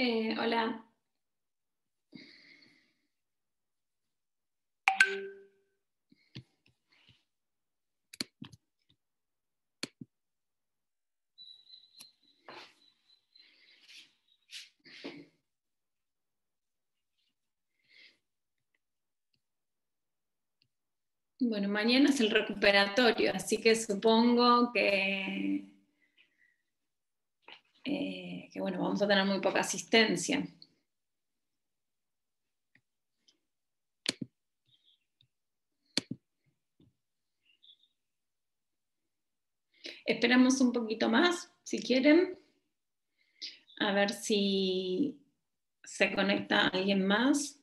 Hola. Bueno, mañana es el recuperatorio, así que supongo que bueno, vamos a tener muy poca asistencia. Esperamos un poquito más, si quieren, a ver si se conecta alguien más.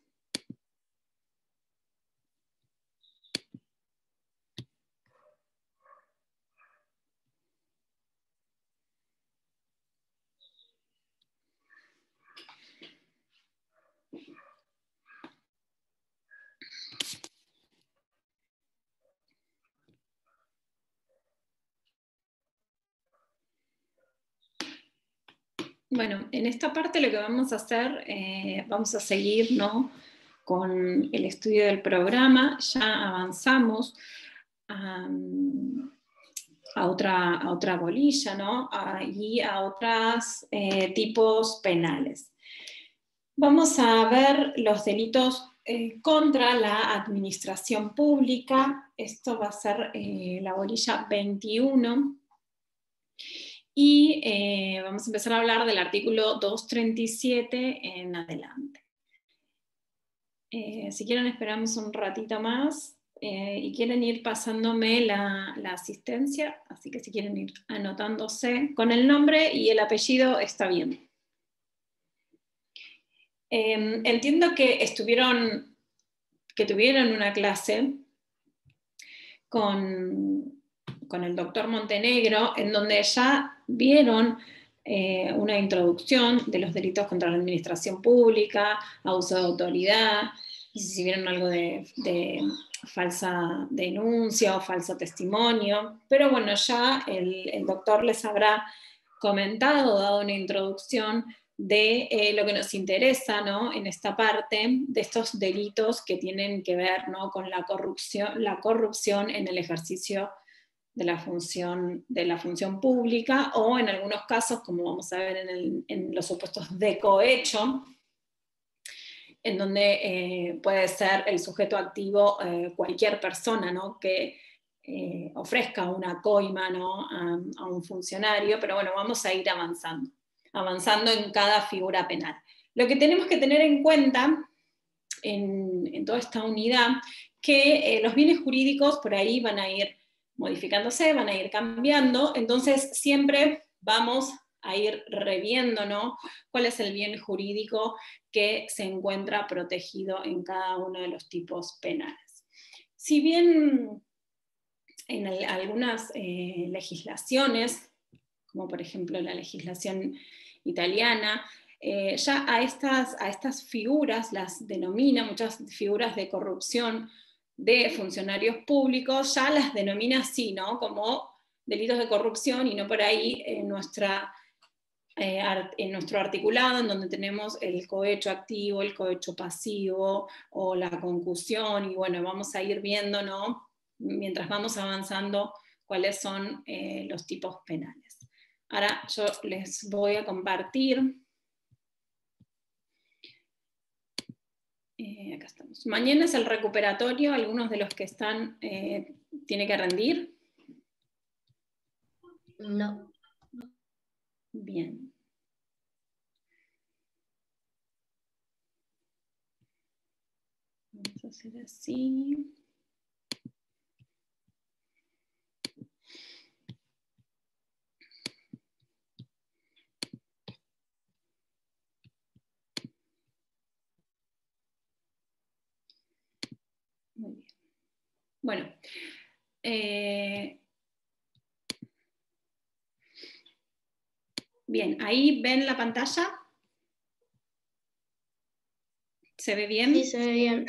Bueno, en esta parte lo que vamos a hacer, vamos a seguir, ¿no?, con el estudio del programa. Ya avanzamos a otra bolilla, ¿no?, y a otros tipos penales. Vamos a ver los delitos contra la administración pública. Esto va a ser la bolilla 21. Y vamos a empezar a hablar del artículo 237 en adelante. Si quieren esperamos un ratito más y quieren ir pasándome la asistencia, así que si quieren ir anotándose con el nombre y el apellido está bien. Entiendo que tuvieron una clase con el doctor Montenegro, en donde ya vieron una introducción de los delitos contra la administración pública, abuso de autoridad, y si vieron algo de falsa denuncia o falso testimonio, pero bueno, ya el doctor les habrá comentado, dado una introducción de lo que nos interesa, ¿no?, en esta parte, de estos delitos que tienen que ver, ¿no?, con la corrupción en el ejercicio de la función pública, o en algunos casos, como vamos a ver en los supuestos de cohecho, en donde puede ser el sujeto activo cualquier persona, ¿no?, que ofrezca una coima, ¿no?, a un funcionario, pero bueno, vamos a ir avanzando en cada figura penal. Lo que tenemos que tener en cuenta en toda esta unidad, que los bienes jurídicos por ahí van a ir modificándose, van a ir cambiando, entonces siempre vamos a ir reviendo, ¿no?, cuál es el bien jurídico que se encuentra protegido en cada uno de los tipos penales. Si bien en algunas legislaciones, como por ejemplo la legislación italiana, ya a estas figuras las denomina, muchas figuras de corrupción de funcionarios públicos, ya las denomina así, ¿no?, como delitos de corrupción, y no por ahí en nuestro articulado, en donde tenemos el cohecho activo, el cohecho pasivo, o la concusión, y bueno, vamos a ir viendo, ¿no?, mientras vamos avanzando, cuáles son los tipos penales. Ahora yo les voy a compartir. Acá estamos. Mañana es el recuperatorio. Algunos de los que están tiene que rendir. No. Bien. Vamos a hacer así. Muy bien. Bueno. Bien, ¿ahí ven la pantalla? ¿Se ve bien? Sí, se ve bien.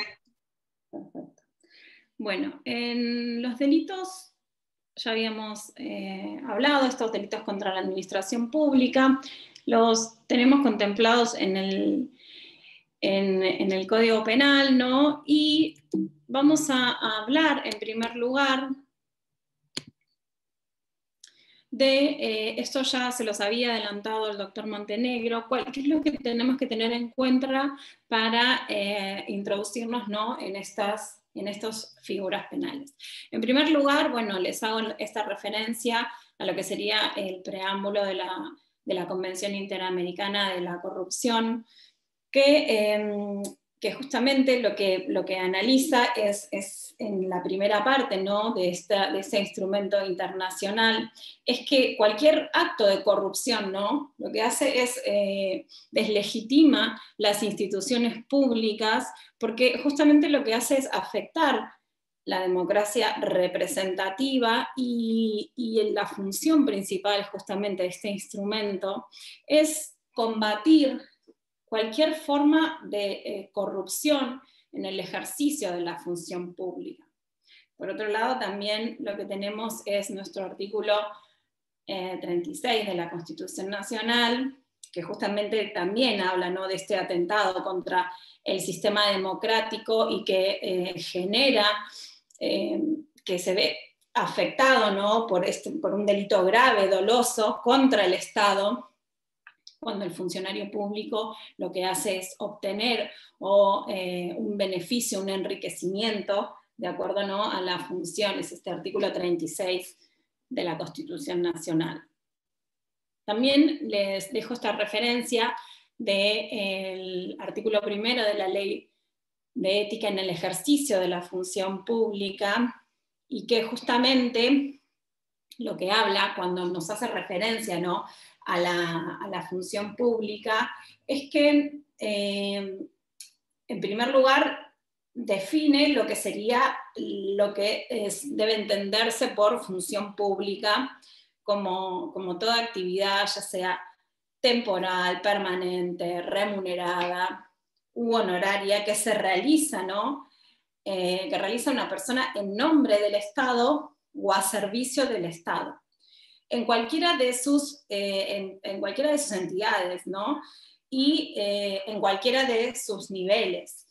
Perfecto. Bueno, en los delitos ya habíamos hablado, estos delitos contra la administración pública. los tenemos contemplados en el Código Penal, ¿no? Y vamos a hablar, en primer lugar, de, esto ya se los había adelantado el doctor Montenegro, qué es lo que tenemos que tener en cuenta para introducirnos, ¿no?, en estas figuras penales. En primer lugar, bueno, les hago esta referencia a lo que sería el preámbulo de la Convención Interamericana de la Corrupción, que justamente lo que analiza es en la primera parte, ¿no?, de ese instrumento internacional, es que cualquier acto de corrupción, ¿no?, lo que hace es deslegitima las instituciones públicas, porque justamente lo que hace es afectar la democracia representativa, y la función principal justamente de este instrumento es combatir cualquier forma de corrupción en el ejercicio de la función pública. Por otro lado, también lo que tenemos es nuestro artículo 36 de la Constitución Nacional, que justamente también habla, ¿no?, de este atentado contra el sistema democrático y que genera, que se ve afectado, ¿no?, por un delito grave, doloso, contra el Estado, cuando el funcionario público lo que hace es obtener un beneficio, un enriquecimiento, de acuerdo, ¿no?, a las funciones, este artículo 36 de la Constitución Nacional. También les dejo esta referencia del artículo 1 de la Ley de Ética en el Ejercicio de la Función Pública, y que justamente lo que habla cuando nos hace referencia, ¿no?, a la función pública, es que, en primer lugar, define lo que sería, lo que debe entenderse por función pública, como toda actividad, ya sea temporal, permanente, remunerada u honoraria, que se realiza, ¿no?, que realiza una persona en nombre del Estado o a servicio del Estado, en cualquiera de sus entidades, ¿no?, y en cualquiera de sus niveles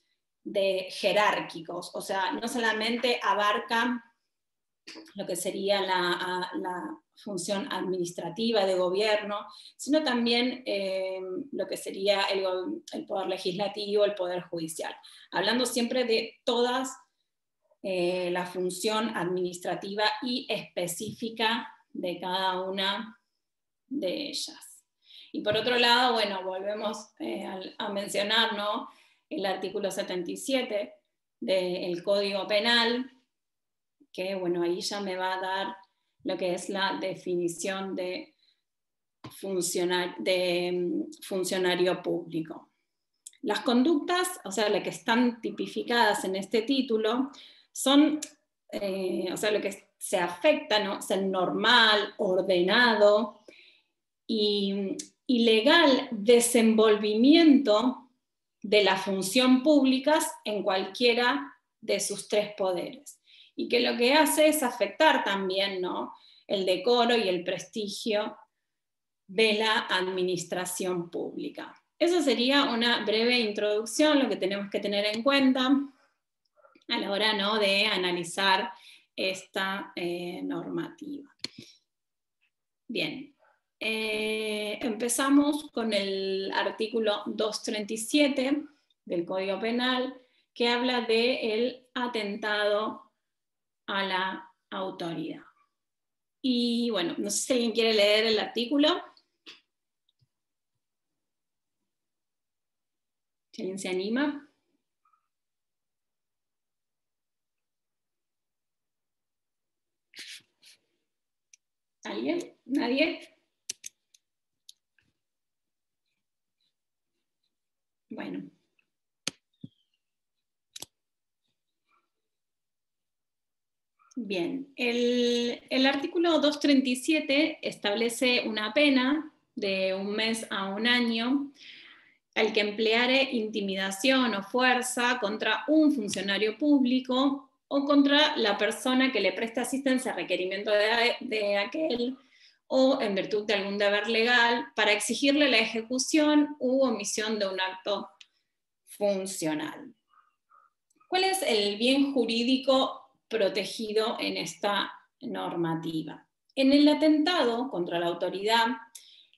jerárquicos. O sea, no solamente abarca lo que sería la función administrativa de gobierno, sino también lo que sería el poder legislativo, el poder judicial, hablando siempre de todas la función administrativa y específica de cada una de ellas. Y por otro lado, bueno, volvemos a mencionar, ¿no?, el artículo 77 del Código Penal, que, bueno, ahí ya me va a dar lo que es la definición de funcionario público. Las conductas, o sea, las que están tipificadas en este título, son, o sea, lo que se afecta, ¿no?, ser normal, ordenado y legal desenvolvimiento de las funciones públicas en cualquiera de sus tres poderes. Y que lo que hace es afectar también, ¿no?, el decoro y el prestigio de la administración pública. Eso sería una breve introducción, lo que tenemos que tener en cuenta a la hora, ¿no?, de analizar esta normativa. Bien, empezamos con el artículo 237 del Código Penal, que habla del atentado a la autoridad. Y bueno, no sé si alguien quiere leer el artículo. Si alguien se anima. ¿Alguien? ¿Nadie? Bueno. Bien, el artículo 237 establece una pena de 1 mes a 1 año al que empleare intimidación o fuerza contra un funcionario público o contra la persona que le preste asistencia a requerimiento de aquel, o en virtud de algún deber legal para exigirle la ejecución u omisión de un acto funcional. ¿Cuál es el bien jurídico protegido en esta normativa? En el atentado contra la autoridad,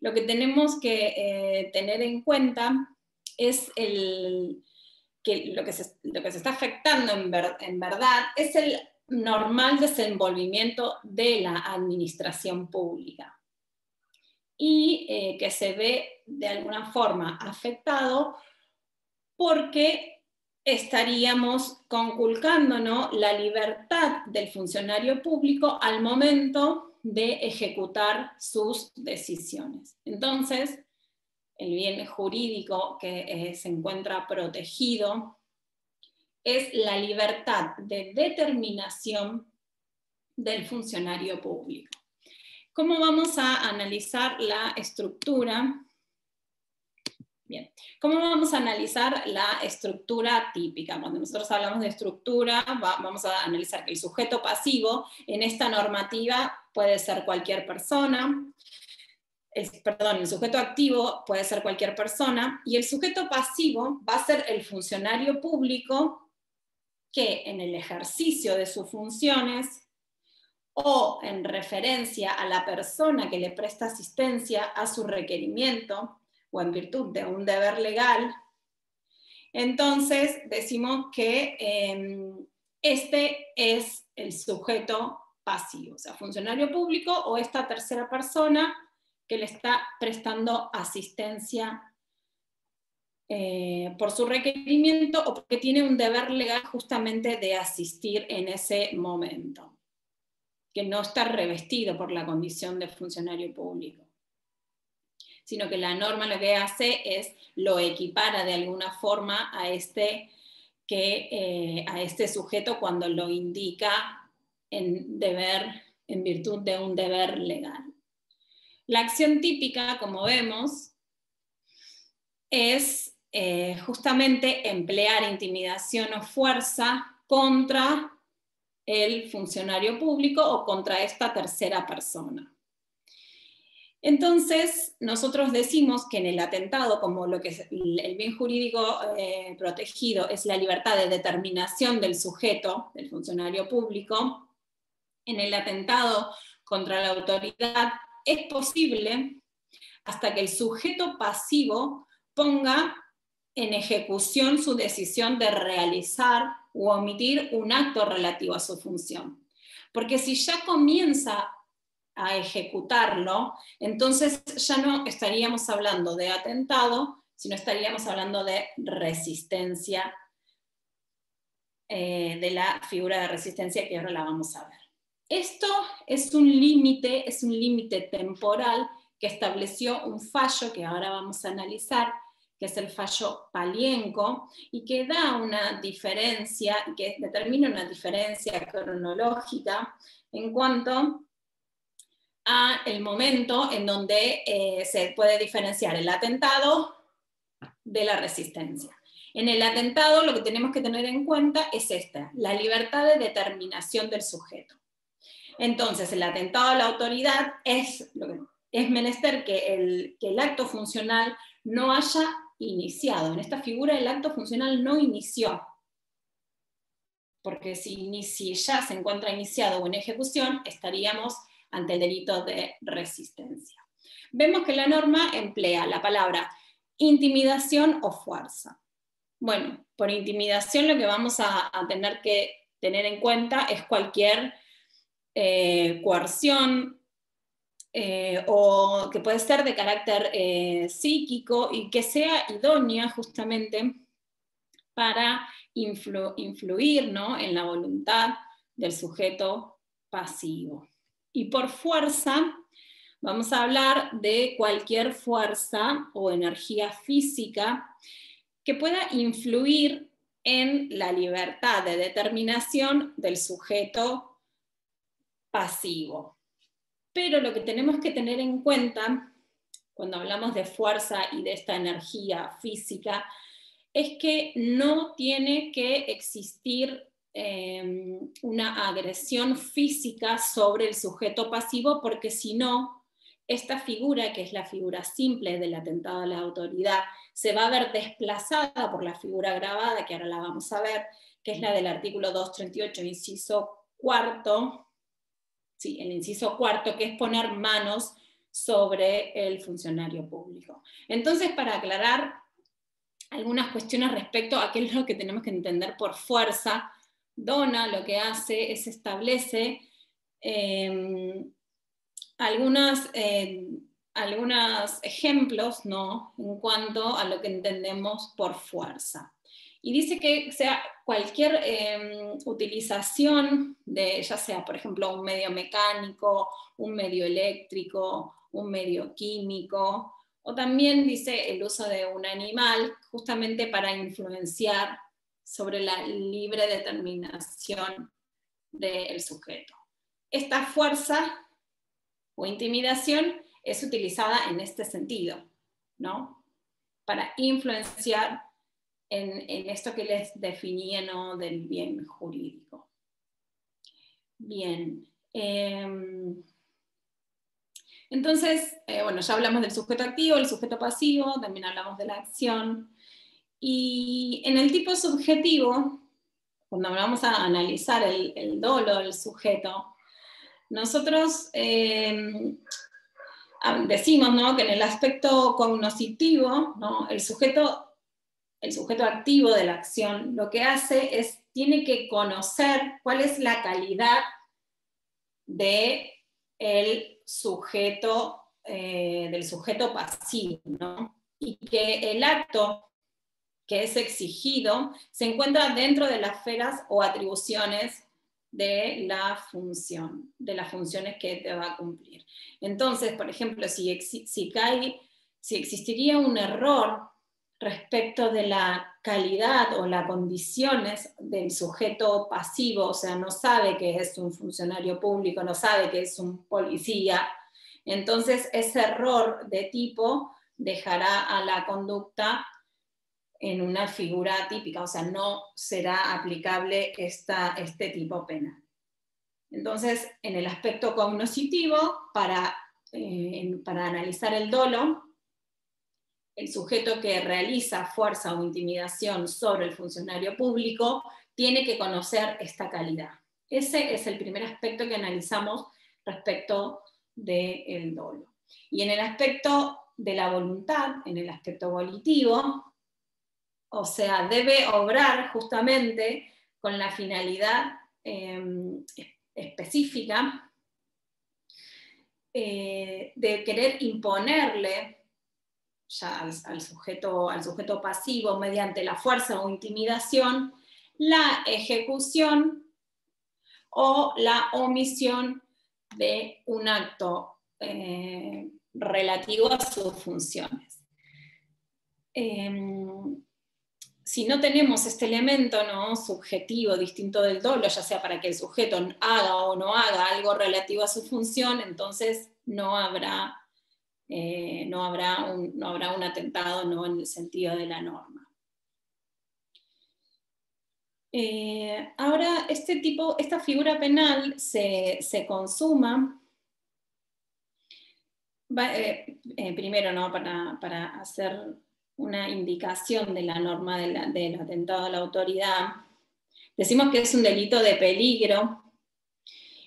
lo que tenemos que tener en cuenta es que lo que se está afectando en verdad es el normal desenvolvimiento de la administración pública y que se ve de alguna forma afectado porque estaríamos conculcando, ¿no?, la libertad del funcionario público al momento de ejecutar sus decisiones. Entonces, el bien jurídico que se encuentra protegido es la libertad de determinación del funcionario público. ¿Cómo vamos a analizar la estructura? Bien, ¿cómo vamos a analizar la estructura típica? Cuando nosotros hablamos de estructura, vamos a analizar que el sujeto pasivo en esta normativa puede ser cualquier persona, el sujeto activo puede ser cualquier persona, y el sujeto pasivo va a ser el funcionario público que en el ejercicio de sus funciones o en referencia a la persona que le presta asistencia a su requerimiento o en virtud de un deber legal, entonces decimos que este es el sujeto pasivo, o sea, funcionario público o esta tercera persona que le está prestando asistencia por su requerimiento o porque tiene un deber legal justamente de asistir en ese momento, que no está revestido por la condición de funcionario público, sino que la norma lo que hace es lo equipara de alguna forma a este sujeto cuando lo indica en virtud de un deber legal. La acción típica, como vemos, es justamente emplear intimidación o fuerza contra el funcionario público o contra esta tercera persona. Entonces, nosotros decimos que en el atentado, como lo que es el bien jurídico protegido es la libertad de determinación del sujeto, del funcionario público, en el atentado contra la autoridad es posible hasta que el sujeto pasivo ponga en ejecución su decisión de realizar u omitir un acto relativo a su función. Porque si ya comienza a ejecutarlo, entonces ya no estaríamos hablando de atentado, sino estaríamos hablando de resistencia, de la figura de resistencia que ahora la vamos a ver. Esto es un límite temporal que estableció un fallo que ahora vamos a analizar, que es el fallo Palienco, y que da una diferencia, que determina una diferencia cronológica en cuanto a el momento en donde se puede diferenciar el atentado de la resistencia. En el atentado lo que tenemos que tener en cuenta es la libertad de determinación del sujeto. Entonces, el atentado a la autoridad es menester que el acto funcional no haya iniciado. En esta figura el acto funcional no inició, porque si ya se encuentra iniciado o en ejecución, estaríamos ante el delito de resistencia. Vemos que la norma emplea la palabra intimidación o fuerza. Bueno, por intimidación lo que vamos a tener que tener en cuenta es cualquier coerción o que puede ser de carácter psíquico y que sea idónea justamente para influir, ¿no?, en la voluntad del sujeto pasivo. Y por fuerza vamos a hablar de cualquier fuerza o energía física que pueda influir en la libertad de determinación del sujeto pasivo. Pero lo que tenemos que tener en cuenta cuando hablamos de fuerza y de esta energía física es que no tiene que existir una agresión física sobre el sujeto pasivo, porque si no, esta figura, que es la figura simple del atentado a la autoridad, se va a ver desplazada por la figura agravada, que ahora la vamos a ver, que es la del artículo 238, inciso cuarto, sí, el inciso cuarto, que es poner manos sobre el funcionario público. Entonces, para aclarar algunas cuestiones respecto a qué es lo que tenemos que entender por fuerza, Dona lo que hace es establece algunos ejemplos, ¿no?, en cuanto a lo que entendemos por fuerza. Y dice que sea cualquier utilización de, ya sea, por ejemplo, un medio mecánico, un medio eléctrico, un medio químico, o también dice el uso de un animal justamente para influenciar sobre la libre determinación del sujeto. Esta fuerza o intimidación es utilizada en este sentido, ¿no?, para influenciar en esto que les definí, ¿no?, del bien jurídico. Bien. Entonces, bueno, ya hablamos del sujeto activo, el sujeto pasivo, también hablamos de la acción. Y en el tipo subjetivo, cuando vamos a analizar el dolo del sujeto, nosotros decimos, ¿no?, que en el aspecto cognoscitivo, ¿no?, el sujeto activo de la acción lo que hace es, tiene que conocer cuál es la calidad del sujeto pasivo, ¿no?, y que el acto que es exigido se encuentra dentro de las esferas o atribuciones de la función, de las funciones que te va a cumplir. Entonces, por ejemplo, si existiría un error respecto de la calidad o las condiciones del sujeto pasivo, o sea, no sabe que es un funcionario público, no sabe que es un policía, entonces ese error de tipo dejará a la conducta en una figura típica, o sea, no será aplicable este tipo penal. Entonces, en el aspecto cognoscitivo, para analizar el dolo, el sujeto que realiza fuerza o intimidación sobre el funcionario público tiene que conocer esta calidad. Ese es el primer aspecto que analizamos respecto del dolo. Y en el aspecto de la voluntad, en el aspecto volitivo, o sea, debe obrar justamente con la finalidad específica de querer imponerle ya al sujeto pasivo mediante la fuerza o intimidación la ejecución o la omisión de un acto relativo a sus funciones. Si no tenemos este elemento, ¿no?, subjetivo distinto del dolo, ya sea para que el sujeto haga o no haga algo relativo a su función, entonces no habrá un atentado, ¿no?, en el sentido de la norma. Ahora, esta figura penal se consuma, primero, ¿no?, para hacer una indicación de la norma del atentado a la autoridad. Decimos que es un delito de peligro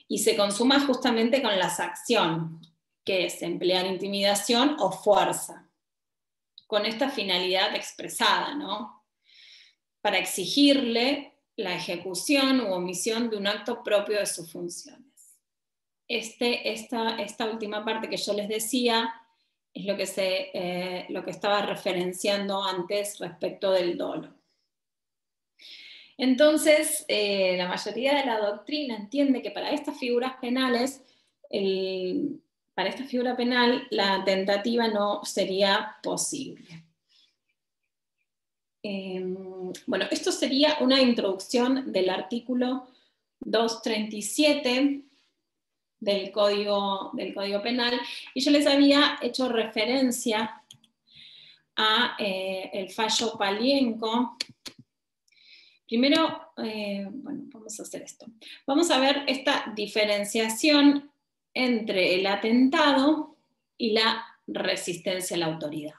y se consuma justamente con la acción, que es emplear intimidación o fuerza, con esta finalidad expresada, ¿no?, para exigirle la ejecución u omisión de un acto propio de sus funciones. Esta última parte que yo les decía es lo que estaba referenciando antes respecto del dolo. Entonces, la mayoría de la doctrina entiende que para estas figuras penales, para esta figura penal, la tentativa no sería posible. Bueno, esto sería una introducción del artículo 237 del Código Penal, y yo les había hecho referencia a el fallo Palienco. Primero, bueno, vamos a hacer esto. Vamos a ver esta diferenciación entre el atentado y la resistencia a la autoridad.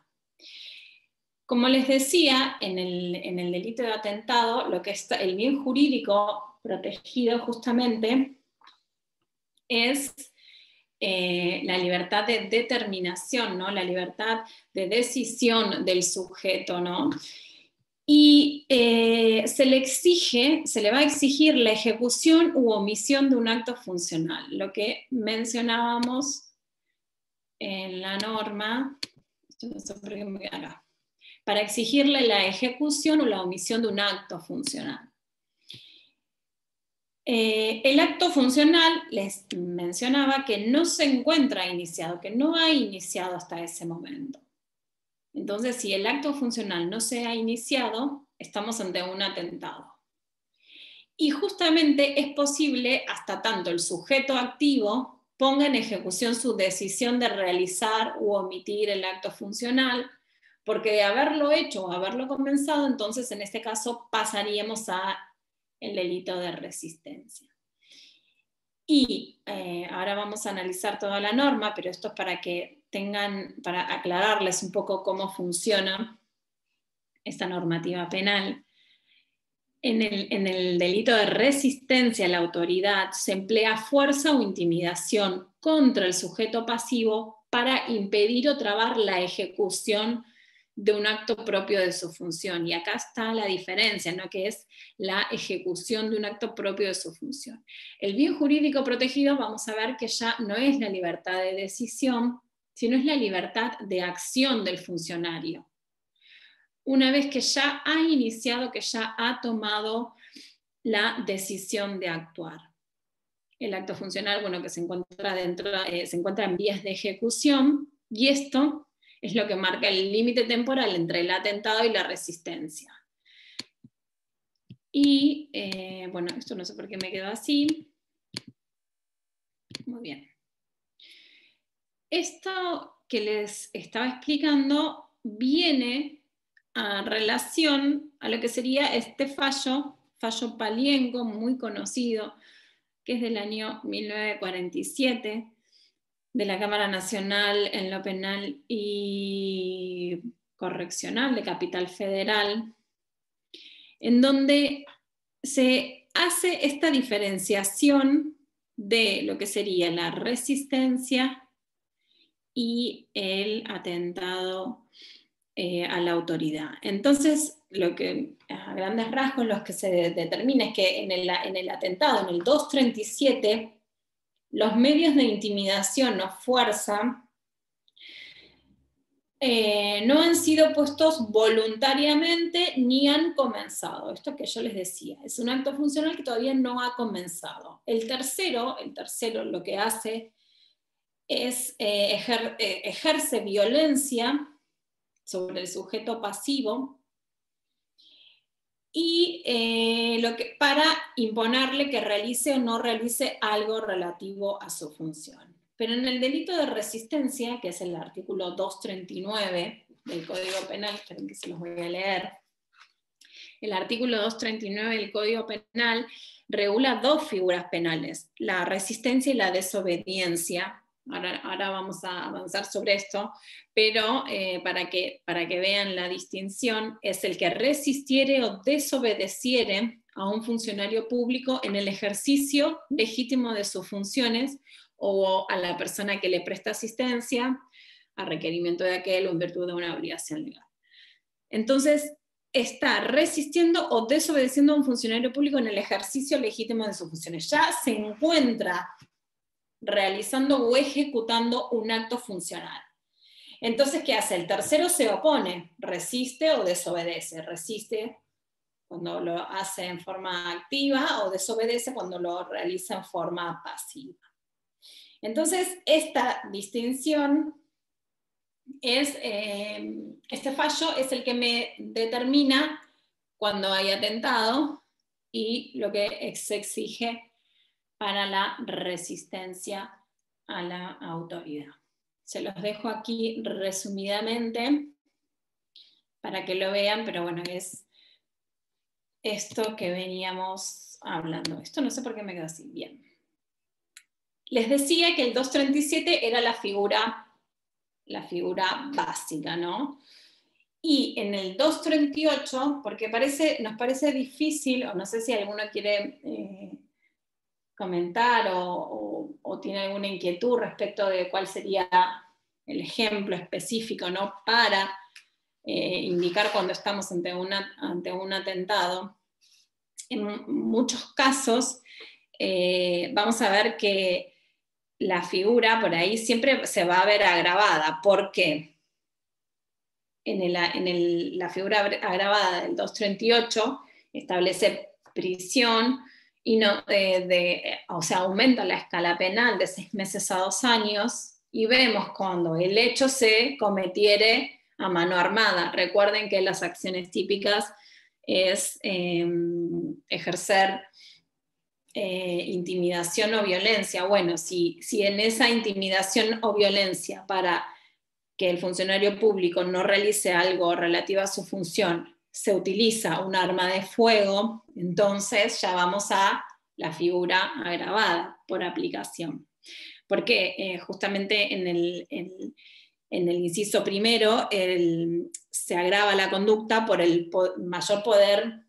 Como les decía, en el delito de atentado, lo que está, el bien jurídico protegido justamente es la libertad de determinación, ¿no? La libertad de decisión del sujeto, ¿no? Y se le va a exigir la ejecución u omisión de un acto funcional, lo que mencionábamos en la norma, para exigirle la ejecución o la omisión de un acto funcional. El acto funcional, les mencionaba que no se encuentra iniciado, que no ha iniciado hasta ese momento. Entonces, si el acto funcional no se ha iniciado, estamos ante un atentado. Y justamente es posible hasta tanto el sujeto activo ponga en ejecución su decisión de realizar u omitir el acto funcional, porque de haberlo hecho o haberlo comenzado, entonces en este caso pasaríamos a el delito de resistencia. Y ahora vamos a analizar toda la norma, pero esto es para aclararles un poco cómo funciona esta normativa penal. En el delito de resistencia a la autoridad se emplea fuerza o intimidación contra el sujeto pasivo para impedir o trabar la ejecución de un acto propio de su función. Y acá está la diferencia, ¿no? Que es la ejecución de un acto propio de su función. El bien jurídico protegido, vamos a ver que ya no es la libertad de decisión, sino es la libertad de acción del funcionario. Una vez que ya ha iniciado, que ya ha tomado la decisión de actuar. El acto funcional, bueno, que se encuentra en vías de ejecución, y esto es lo que marca el límite temporal entre el atentado y la resistencia. Y, bueno, esto no sé por qué me quedó así. Muy bien. Esto que les estaba explicando viene a relación a lo que sería este fallo Palienco, muy conocido, que es del año 1947, de la Cámara Nacional en lo Penal y Correccional de Capital Federal, en donde se hace esta diferenciación de lo que sería la resistencia y el atentado a la autoridad. Entonces, lo que a grandes rasgos lo que se determina es que en el atentado, en el 237, los medios de intimidación o fuerza no han sido puestos voluntariamente ni han comenzado. Esto que yo les decía, es un acto funcional que todavía no ha comenzado. El tercero lo que hace es ejerce violencia sobre el sujeto pasivo y para imponerle que realice o no realice algo relativo a su función. Pero en el delito de resistencia, que es el artículo 239 del Código Penal, esperen que se los voy a leer, el artículo 239 del Código Penal regula dos figuras penales, la resistencia y la desobediencia. Ahora vamos a avanzar sobre esto, pero para que vean la distinción, es el que resistiere o desobedeciere a un funcionario público en el ejercicio legítimo de sus funciones o a la persona que le presta asistencia a requerimiento de aquel o en virtud de una obligación legal. Entonces, está resistiendo o desobedeciendo a un funcionario público en el ejercicio legítimo de sus funciones. Ya se encuentra realizando o ejecutando un acto funcional. Entonces, ¿qué hace? El tercero se opone, resiste o desobedece. Resiste cuando lo hace en forma activa o desobedece cuando lo realiza en forma pasiva. Entonces, esta distinción es, este fallo es el que me determina cuando hay atentado y lo que se exige para la resistencia a la autoridad. Se los dejo aquí resumidamente para que lo vean, pero bueno, es esto que veníamos hablando. Esto no sé por qué me quedó así. Bien. Les decía que el 237 era la figura la figura básica, ¿no? Y en el 238, porque nos parece difícil, o no sé si alguno quiere comentar o tiene alguna inquietud respecto de cuál sería el ejemplo específico, ¿no? Para indicar cuando estamos ante un atentado. En muchos casos vamos a ver que la figura por ahí siempre se va a ver agravada. ¿Por qué? La figura agravada del 238 establece prisión y no, o sea, aumenta la escala penal de 6 meses a 2 años, y vemos cuando el hecho se cometiere a mano armada. Recuerden que las acciones típicas es ejercer intimidación o violencia. Bueno, si en esa intimidación o violencia para que el funcionario público no realice algo relativo a su función se utiliza un arma de fuego, entonces ya vamos a la figura agravada por aplicación. Porque justamente en el inciso primero se agrava la conducta por el mayor poder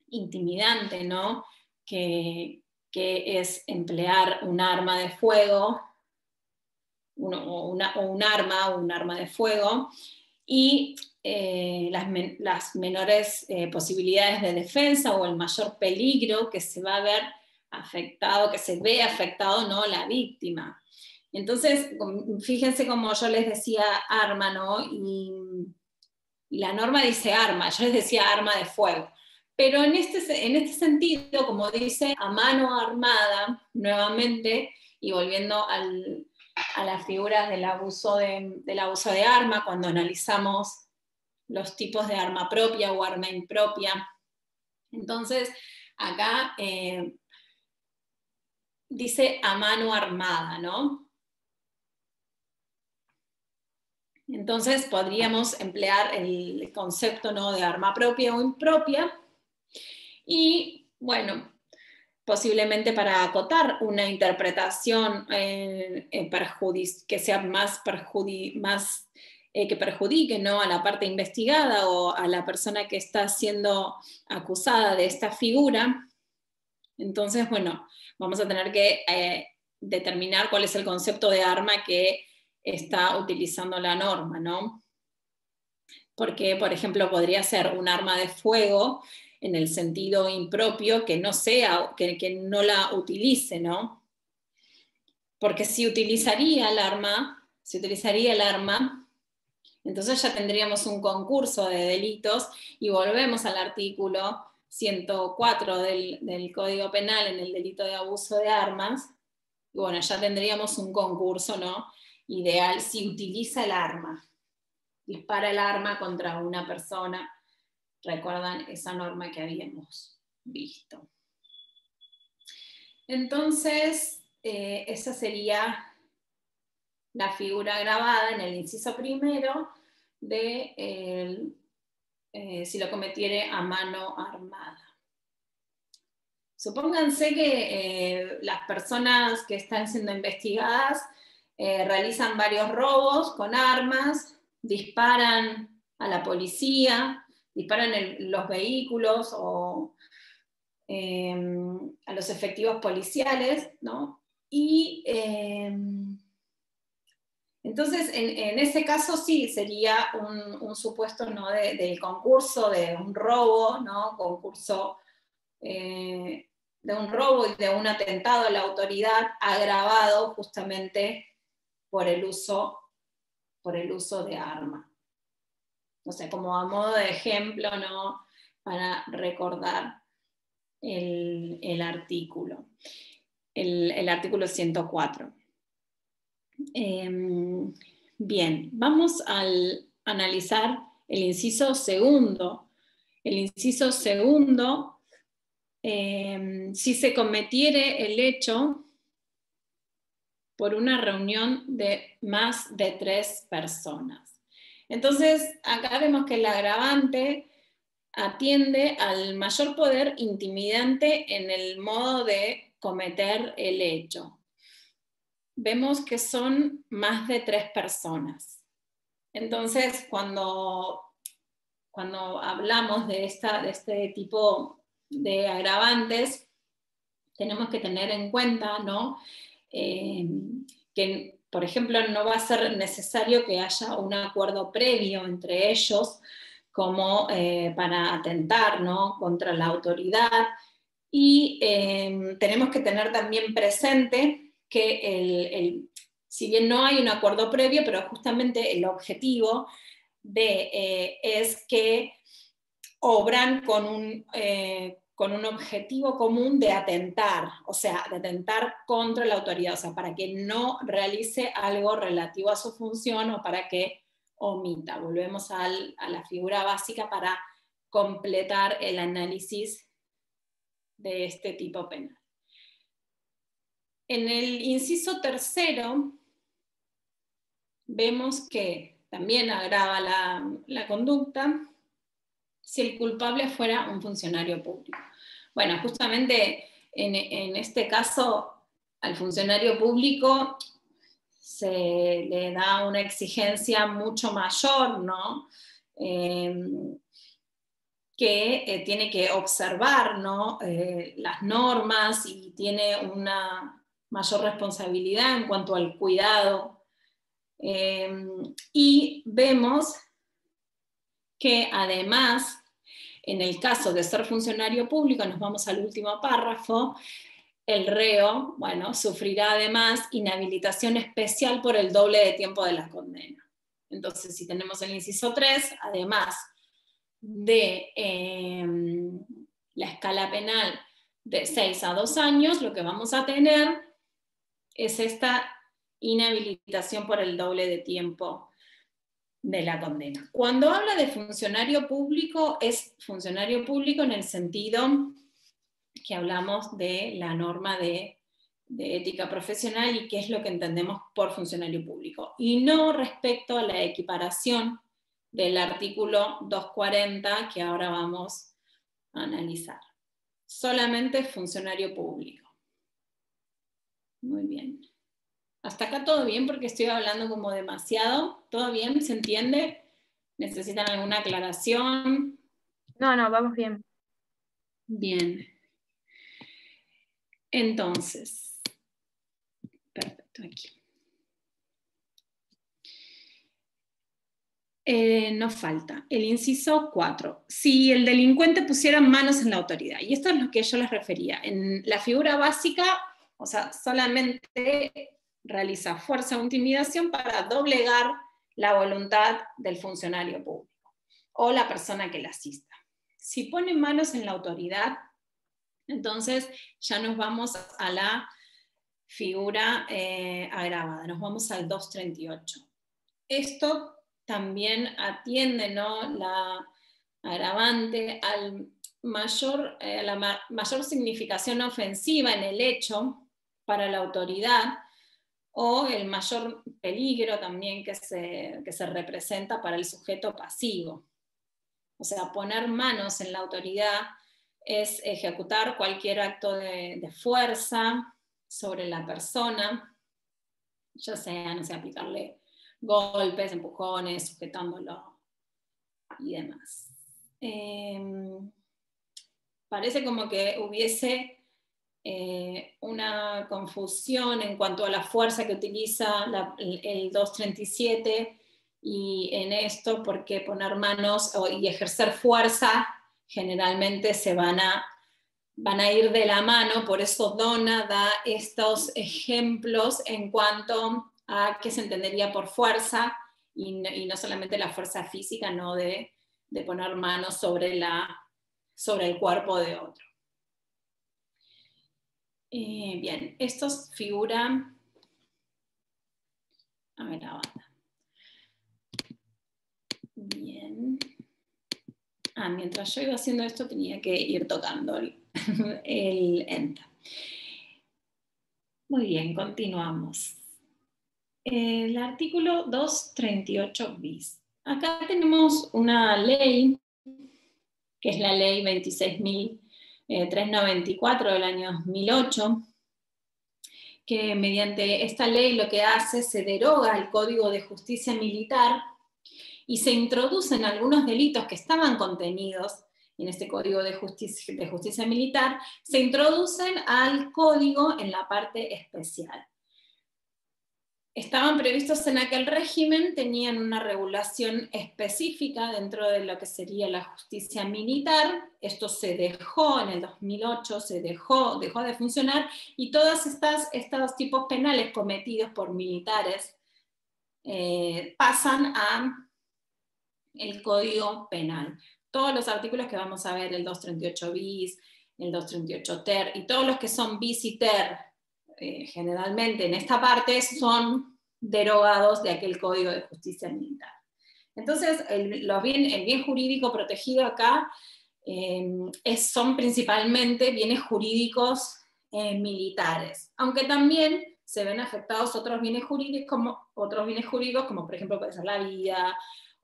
intimidante, ¿no? Que es emplear un arma de fuego, un arma de fuego, y las menores posibilidades de defensa o el mayor peligro que se va a ver afectado, que se ve afectado, ¿no? La víctima. Entonces, fíjense como yo les decía arma, ¿no? Y la norma dice arma, yo les decía arma de fuego. Pero en este sentido, como dice a mano armada, nuevamente, y volviendo a las figuras del abuso de arma, cuando analizamos los tipos de arma propia o arma impropia. Entonces, acá dice a mano armada, ¿no? Entonces podríamos emplear el concepto, ¿no? De arma propia o impropia, y bueno, posiblemente para acotar una interpretación que sea que perjudique, ¿no? A la parte investigada o a la persona que está siendo acusada de esta figura. Entonces, bueno, vamos a tener que determinar cuál es el concepto de arma que está utilizando la norma, ¿no? Porque, por ejemplo, podría ser un arma de fuego en el sentido impropio que no la utilice, ¿no? Porque si utilizaría el arma, entonces ya tendríamos un concurso de delitos, y volvemos al artículo 104 del Código Penal en el delito de abuso de armas, y bueno, ya tendríamos un concurso, ¿no? Ideal si utiliza el arma, dispara el arma contra una persona. ¿Recuerdan esa norma que habíamos visto? Entonces, esa sería la figura grabada en el inciso primero de si lo cometiere a mano armada. Supónganse que las personas que están siendo investigadas realizan varios robos con armas, disparan a la policía, disparan los vehículos o a los efectivos policiales, ¿no? Y entonces, en ese caso sí, sería un supuesto, ¿no? del concurso de un robo, ¿no? Concurso de un robo y de un atentado a la autoridad agravado justamente por el uso de arma. O sea, como a modo de ejemplo, ¿no? Para recordar el artículo. El artículo 104. Bien, vamos a analizar el inciso segundo. El inciso segundo, si se cometiere el hecho por una reunión de más de 3 personas. Entonces, acá vemos que el agravante atiende al mayor poder intimidante en el modo de cometer el hecho. Vemos que son más de 3 personas. Entonces, cuando hablamos de este tipo de agravantes, tenemos que tener en cuenta, ¿no? Que, por ejemplo, no va a ser necesario que haya un acuerdo previo entre ellos como para atentar, ¿no?, contra la autoridad. Y tenemos que tener también presente que si bien no hay un acuerdo previo, pero justamente el objetivo es que obran con un objetivo común de atentar, o sea, de atentar contra la autoridad, o sea, para que no realice algo relativo a su función o para que omita. Volvemos a la figura básica para completar el análisis de este tipo penal. En el inciso tercero, vemos que también agrava la conducta si el culpable fuera un funcionario público. Bueno, justamente en este caso, al funcionario público se le da una exigencia mucho mayor, ¿no? Que tiene que observar, ¿no?, las normas y tiene una mayor responsabilidad en cuanto al cuidado. Y vemos que además, en el caso de ser funcionario público, nos vamos al último párrafo, el reo, bueno, sufrirá además inhabilitación especial por el doble de tiempo de la condena. Entonces, si tenemos el inciso 3, además de la escala penal de 6 a 2 años, lo que vamos a tener es esta inhabilitación por el doble de tiempo de la condena. Cuando habla de funcionario público, es funcionario público en el sentido que hablamos de la norma de ética profesional y qué es lo que entendemos por funcionario público, y no respecto a la equiparación del artículo 240 que ahora vamos a analizar. Solamente funcionario público. Muy bien. Hasta acá todo bien porque estoy hablando como demasiado. ¿Todo bien? ¿Se entiende? ¿Necesitan alguna aclaración? No, vamos bien. Bien. Entonces, perfecto, aquí. Nos falta el inciso 4. Si el delincuente pusiera manos en la autoridad, y esto es lo que yo les refería, en la figura básica, o sea, solamente realiza fuerza o intimidación para doblegar la voluntad del funcionario público o la persona que la asista. Si pone manos en la autoridad, entonces ya nos vamos a la figura agravada, nos vamos al 238. Esto también atiende, ¿no?, la agravante a la mayor significación ofensiva en el hecho para la autoridad o el mayor peligro también que se representa para el sujeto pasivo. O sea, poner manos en la autoridad es ejecutar cualquier acto de fuerza sobre la persona, ya sea, no sé, aplicarle golpes, empujones, sujetándolo y demás. Parece como que hubiese una confusión en cuanto a la fuerza que utiliza el 237 y en esto, porque poner manos y ejercer fuerza generalmente se van a ir de la mano, por eso Donna da estos ejemplos en cuanto a qué se entendería por fuerza, y no solamente la fuerza física, no de poner manos sobre el cuerpo de otro. Bien, esto es figura agravada. Bien. Mientras yo iba haciendo esto tenía que ir tocando el enter. Muy bien, continuamos. El artículo 238 bis. Acá tenemos una ley, que es la ley 26.394 del año 2008, que mediante esta ley lo que hace, se deroga el Código de Justicia Militar, Y se introducen algunos delitos que estaban contenidos en este Código de Justicia Militar, se introducen al código en la parte especial. Estaban previstos en aquel régimen, tenían una regulación específica dentro de lo que sería la justicia militar. Esto se dejó en el 2008, dejó de funcionar, y todos estos tipos penales cometidos por militares pasan a el Código Penal. Todos los artículos que vamos a ver, el 238 bis, el 238 ter, y todos los que son bis y ter, generalmente en esta parte, son derogados de aquel Código de Justicia Militar. Entonces, el bien jurídico protegido acá son principalmente bienes jurídicos militares, aunque también se ven afectados otros bienes jurídicos, como por ejemplo puede ser la vida,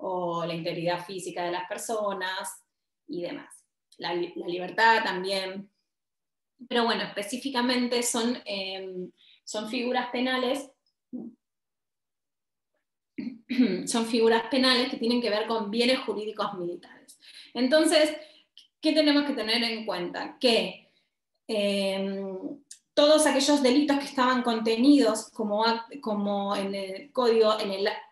o la integridad física de las personas y demás. La libertad también. Pero bueno, específicamente son figuras penales, que tienen que ver con bienes jurídicos militares. Entonces, ¿qué tenemos que tener en cuenta? Que todos aquellos delitos que estaban contenidos como en el código,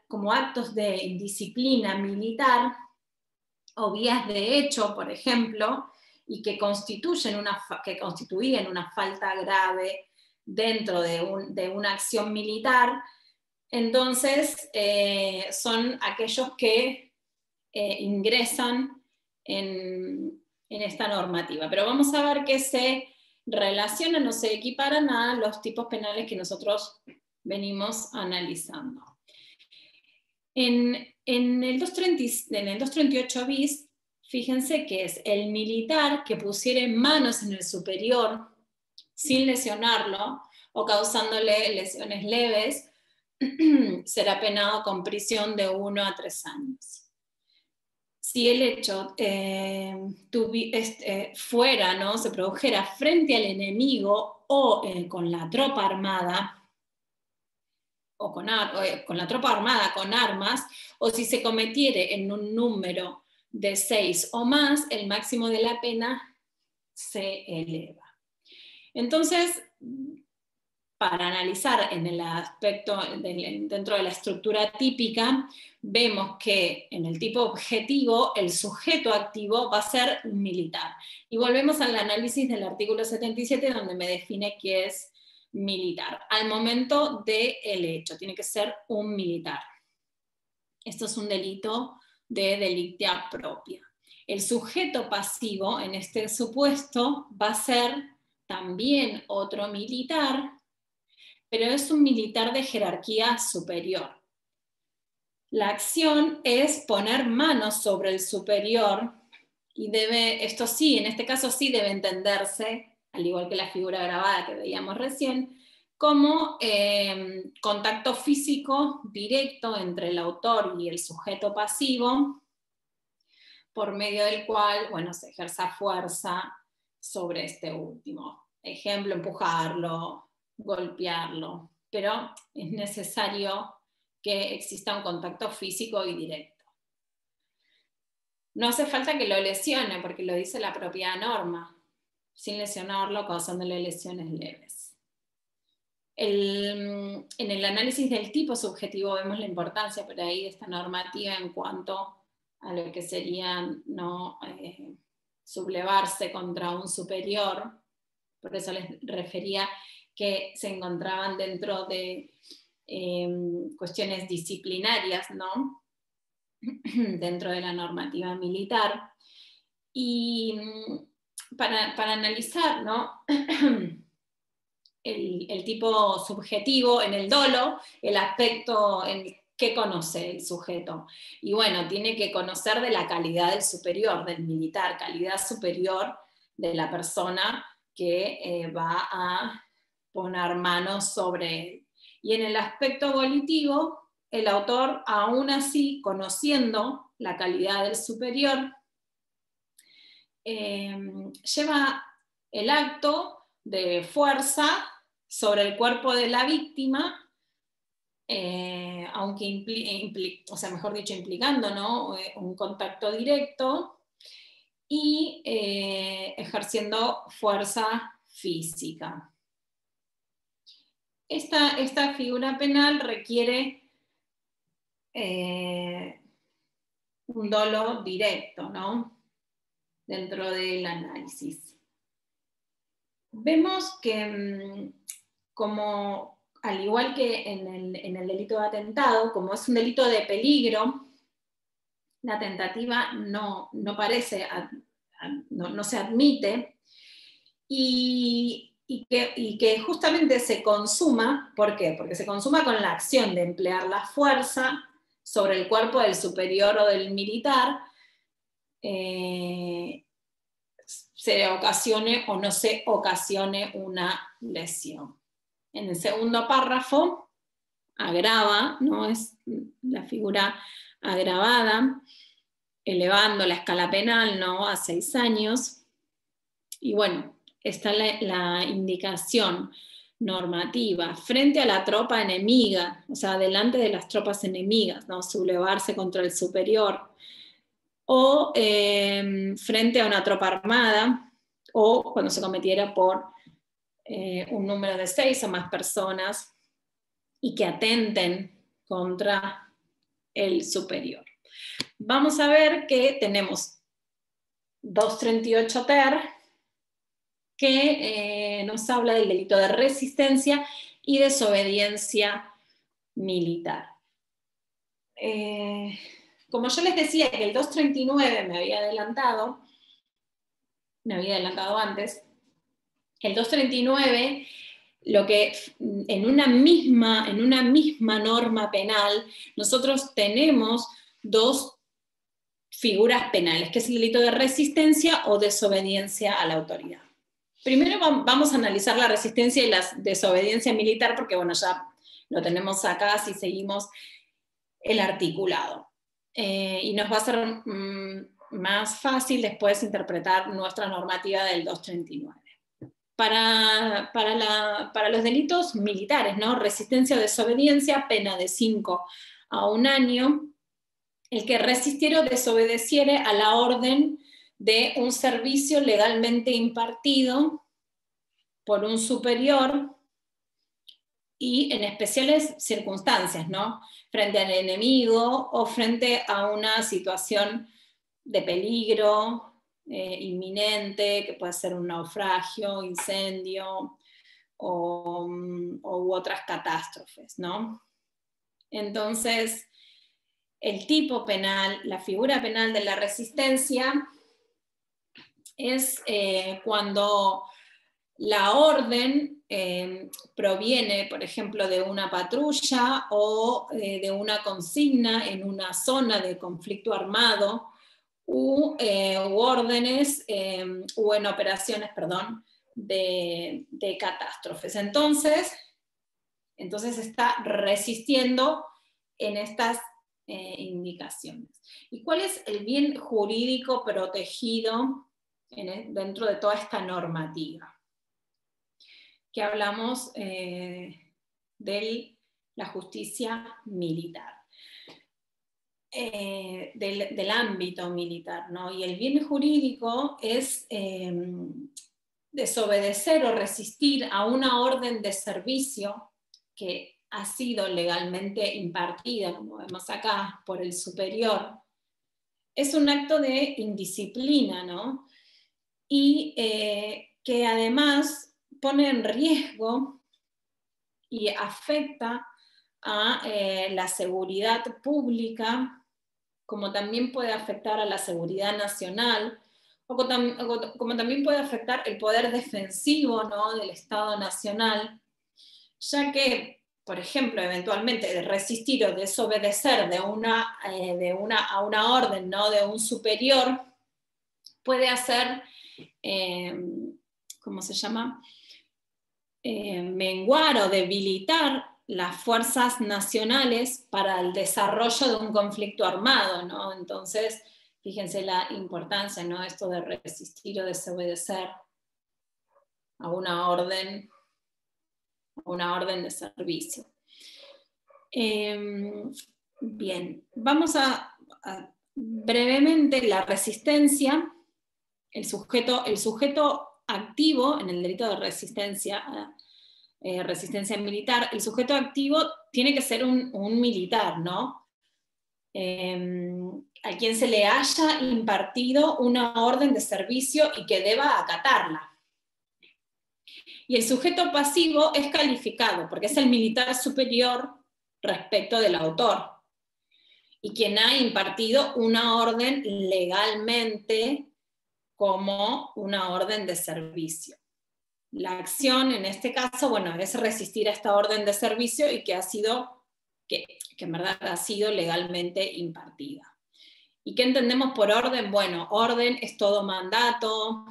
como actos de indisciplina militar o vías de hecho, por ejemplo, y que constituían una falta grave dentro de una acción militar, entonces son aquellos que ingresan en esta normativa. Pero vamos a ver que se relacionan o se equiparan a los tipos penales que nosotros venimos analizando. En el 238 bis, fíjense que es el militar que pusiere manos en el superior sin lesionarlo o causándole lesiones leves, será penado con prisión de 1 a 3 años. Si el hecho fuera, ¿no?, se produjera frente al enemigo o con la tropa armada, o con la tropa armada con armas, o si se cometiere en un número de 6 o más, el máximo de la pena se eleva. Entonces, para analizar en el aspecto dentro de la estructura típica, vemos que en el tipo objetivo el sujeto activo va a ser un militar. Y volvemos al análisis del artículo 77, donde me define qué es militar. Al momento del hecho, tiene que ser un militar. Esto es un delito de delictia propia. El sujeto pasivo, en este supuesto, va a ser también otro militar, pero es un militar de jerarquía superior. La acción es poner manos sobre el superior, y esto sí, en este caso sí debe entenderse, al igual que la figura grabada que veíamos recién, como contacto físico directo entre el autor y el sujeto pasivo, por medio del cual, bueno, se ejerza fuerza sobre este último. Ejemplo, empujarlo, golpearlo, pero es necesario que exista un contacto físico y directo. No hace falta que lo lesione, porque lo dice la propia norma, sin lesionarlo, causándole lesiones leves. En el análisis del tipo subjetivo vemos la importancia por ahí de esta normativa en cuanto a lo que serían, ¿no?, sublevarse contra un superior. Por eso les refería que se encontraban dentro de cuestiones disciplinarias, ¿no?, dentro de la normativa militar. Y para analizar, ¿no?, el tipo subjetivo en el dolo, el aspecto en qué conoce el sujeto. Y bueno, tiene que conocer de la calidad del superior, del militar, calidad superior de la persona que va a poner manos sobre él. Y en el aspecto volitivo, el autor, aún así, conociendo la calidad del superior, lleva el acto de fuerza sobre el cuerpo de la víctima aunque o sea, mejor dicho, implicando, ¿no? Un contacto directo y ejerciendo fuerza física. Esta figura penal requiere un dolo directo, ¿no? Dentro del análisis. Vemos que como al igual que en el delito de atentado, como es un delito de peligro, la tentativa no se admite, y que justamente se consuma. ¿Por qué? Porque se consuma con la acción de emplear la fuerza sobre el cuerpo del superior o del militar, se ocasione o no se ocasione una lesión. En el segundo párrafo agrava, ¿no? Es la figura agravada, elevando la escala penal, ¿no? A 6 años. Y bueno, está la indicación normativa frente a la tropa enemiga, o sea, delante de las tropas enemigas, ¿no? Sublevarse contra el superior, o frente a una tropa armada, o cuando se cometiera por un número de 6 o más personas y que atenten contra el superior. Vamos a ver que tenemos 238 ter, que nos habla del delito de resistencia y desobediencia militar. Como yo les decía que el 239 me había adelantado antes, el 239, lo que en una misma norma penal nosotros tenemos dos figuras penales, que es el delito de resistencia o desobediencia a la autoridad. Primero vamos a analizar la resistencia y la desobediencia militar, porque bueno, ya lo tenemos acá si seguimos el articulado. Y nos va a ser más fácil después interpretar nuestra normativa del 239. Para los delitos militares, ¿no? Resistencia o desobediencia, pena de 5 a 1 año, el que resistiera o desobedeciere a la orden de un servicio legalmente impartido por un superior y en especiales circunstancias, ¿no? Frente al enemigo o frente a una situación de peligro inminente, que puede ser un naufragio, incendio u otras catástrofes, ¿no? Entonces, el tipo penal, la figura penal de la resistencia es cuando la orden proviene, por ejemplo, de una patrulla o de una consigna en una zona de conflicto armado u órdenes o en operaciones, de catástrofes. Entonces está resistiendo en estas indicaciones. ¿Y cuál es el bien jurídico protegido dentro de toda esta normativa? Que hablamos de la justicia militar, del ámbito militar, ¿no? Y el bien jurídico es desobedecer o resistir a una orden de servicio que ha sido legalmente impartida, como vemos acá, por el superior. Es un acto de indisciplina, ¿no? Y que además pone en riesgo y afecta a la seguridad pública, como también puede afectar a la seguridad nacional, o como también puede afectar el poder defensivo, ¿no? Del Estado Nacional, ya que, por ejemplo, eventualmente de resistir o desobedecer a una orden, ¿no? De un superior, puede hacer, ¿cómo se llama? Menguar o debilitar las fuerzas nacionales para el desarrollo de un conflicto armado, ¿no? Entonces, fíjense la importancia, ¿no? Esto de resistir o desobedecer a una orden de servicio. Bien, vamos a brevemente la resistencia. El sujeto activo en el delito de resistencia militar, el sujeto activo tiene que ser un militar, ¿no? A quien se le haya impartido una orden de servicio y que deba acatarla. Y el sujeto pasivo es calificado, porque es el militar superior respecto del autor, y quien ha impartido una orden legalmente como una orden de servicio. La acción, en este caso, bueno, es resistir a esta orden de servicio y que en verdad ha sido legalmente impartida. ¿Y qué entendemos por orden? Bueno, orden es todo mandato,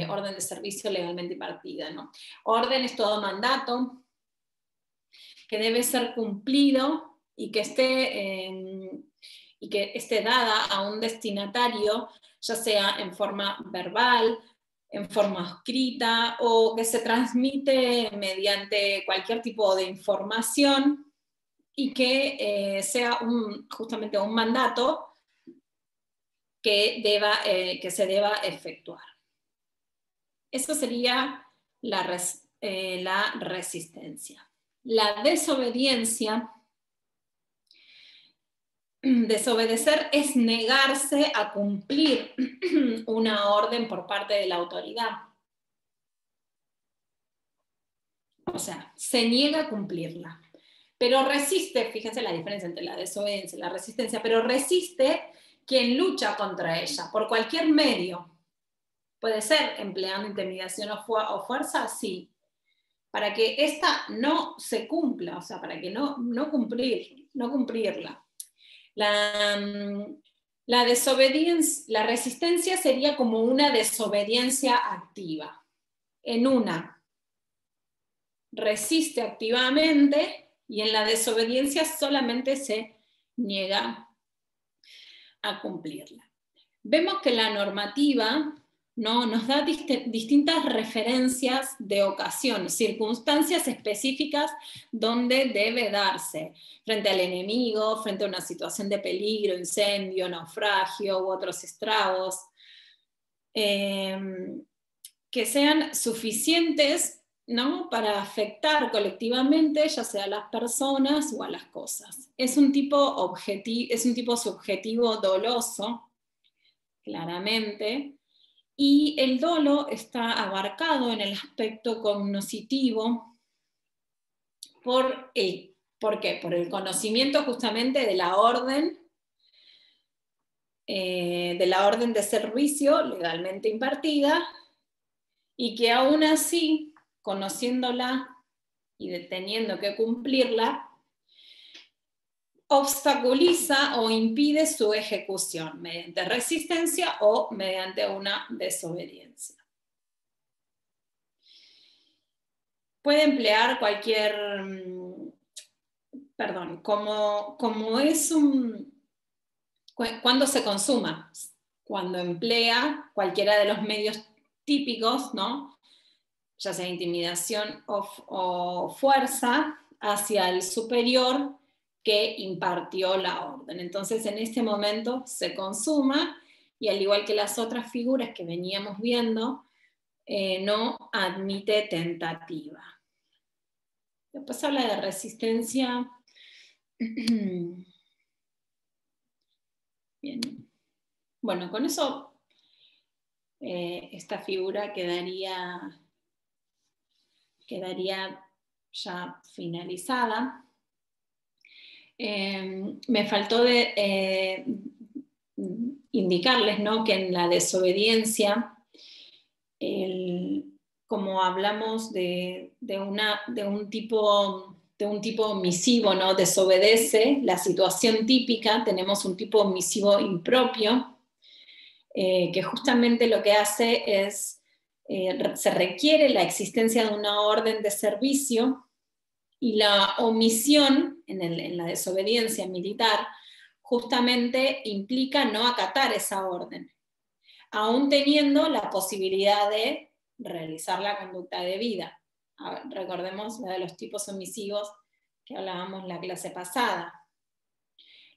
orden de servicio legalmente impartida, ¿no? Orden es todo mandato que debe ser cumplido y que esté dada a un destinatario, ya sea en forma verbal, en forma escrita, o que se transmite mediante cualquier tipo de información, y que sea justamente un mandato que se deba efectuar. Eso sería la resistencia. La desobediencia, desobedecer es negarse a cumplir una orden por parte de la autoridad. O sea, se niega a cumplirla. Pero resiste, fíjense la diferencia entre la desobediencia y la resistencia, pero resiste quien lucha contra ella, por cualquier medio. Puede ser empleando intimidación o fuerza, sí. Para que esta no se cumpla, o sea, para que no cumplirla. La resistencia sería como una desobediencia activa. En una, resiste activamente, y en la desobediencia solamente se niega a cumplirla. Vemos que la normativa, ¿no?, nos da distintas referencias de ocasión, circunstancias específicas donde debe darse, frente al enemigo, frente a una situación de peligro, incendio, naufragio u otros estragos, que sean suficientes, ¿no?, para afectar colectivamente, ya sea a las personas o a las cosas. Es un tipo subjetivo doloso, claramente, y el dolo está abarcado en el aspecto cognoscitivo. ¿Por qué? Por el conocimiento justamente de la orden de servicio legalmente impartida, y que aún así, conociéndola y teniendo que cumplirla, obstaculiza o impide su ejecución mediante resistencia o mediante una desobediencia. Puede emplear cuando se consuma, cuando emplea cualquiera de los medios típicos, ¿no?, ya sea intimidación o fuerza hacia el superior que impartió la orden. Entonces, en este momento se consuma, y al igual que las otras figuras que veníamos viendo, no admite tentativa. Después habla de resistencia. Bien. Bueno, con eso esta figura quedaría ya finalizada. Me faltó indicarles, ¿no?, que en la desobediencia, como hablamos de un tipo omisivo, ¿no?, desobedece, la situación típica, tenemos un tipo omisivo impropio, que justamente lo que hace es, se requiere la existencia de una orden de servicio, y la omisión en la desobediencia militar justamente implica no acatar esa orden, aún teniendo la posibilidad de realizar la conducta debida. Recordemos la de los tipos omisivos que hablábamos la clase pasada.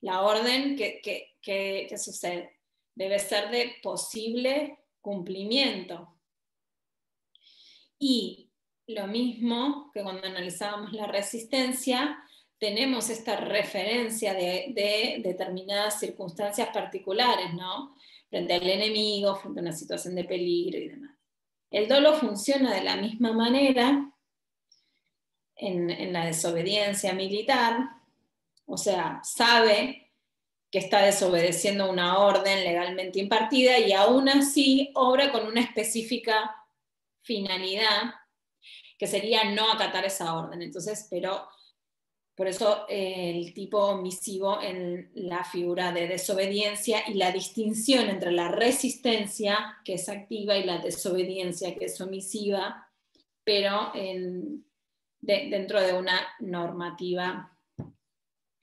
La orden, ¿qué sucede? Debe ser de posible cumplimiento. Y lo mismo que cuando analizábamos la resistencia, tenemos esta referencia de determinadas circunstancias particulares, ¿no? Frente al enemigo, frente a una situación de peligro y demás. El dolo funciona de la misma manera en la desobediencia militar, o sea, sabe que está desobedeciendo una orden legalmente impartida y aún así obra con una específica finalidad, que sería no acatar esa orden. Entonces, pero por eso el tipo omisivo en la figura de desobediencia y la distinción entre la resistencia, que es activa, y la desobediencia, que es omisiva, pero dentro de una normativa,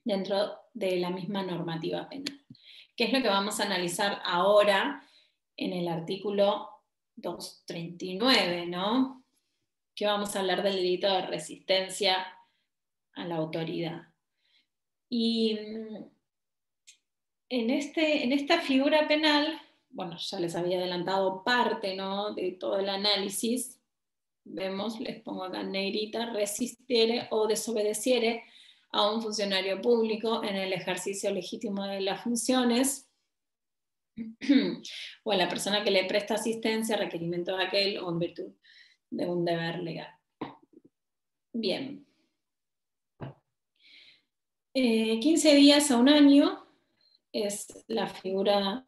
dentro de la misma normativa penal. ¿Qué es lo que vamos a analizar ahora en el artículo 239, ¿no? Que vamos a hablar del delito de resistencia a la autoridad. Y en esta figura penal, bueno, ya les había adelantado parte, ¿no?, de todo el análisis. Vemos, les pongo acá en negrita, resistiere o desobedeciere a un funcionario público en el ejercicio legítimo de las funciones, o a la persona que le presta asistencia, requerimiento de aquel o en virtud de un deber legal. Bien. 15 días a un año es la figura,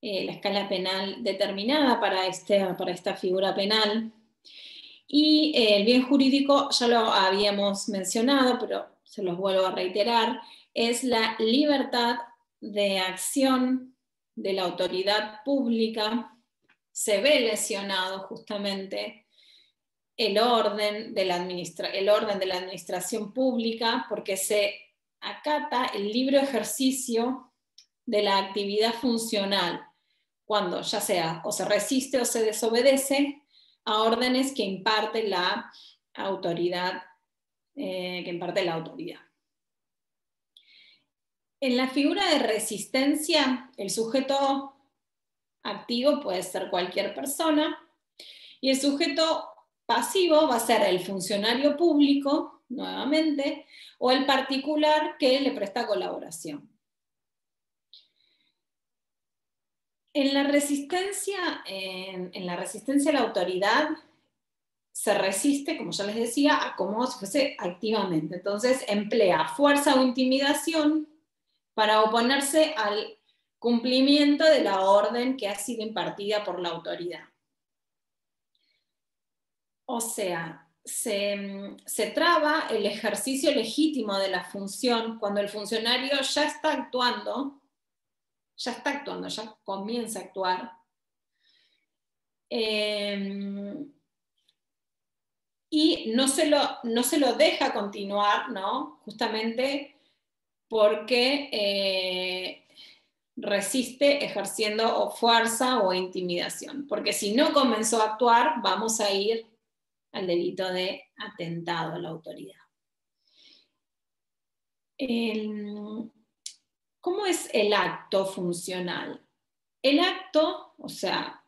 la escala penal determinada para esta figura penal. Y el bien jurídico, ya lo habíamos mencionado, pero se los vuelvo a reiterar, es la libertad de acción de la autoridad pública. Se ve lesionado justamente el orden de la administración pública, porque se acata el libre ejercicio de la actividad funcional, cuando ya sea o se resiste o se desobedece a órdenes que imparte la autoridad. En la figura de resistencia, el sujeto activo puede ser cualquier persona, y el sujeto pasivo va a ser el funcionario público, nuevamente, o el particular que le presta colaboración. En la resistencia a la autoridad se resiste, como ya les decía, a como si fuese activamente. Entonces emplea fuerza o intimidación para oponerse al cumplimiento de la orden que ha sido impartida por la autoridad. O sea, se traba el ejercicio legítimo de la función cuando el funcionario ya está actuando, ya comienza a actuar. Y no se lo deja continuar, ¿no? Justamente porque resiste ejerciendo fuerza o intimidación. Porque si no comenzó a actuar, vamos a ir al delito de atentado a la autoridad. ¿Cómo es el acto funcional? El acto, o sea,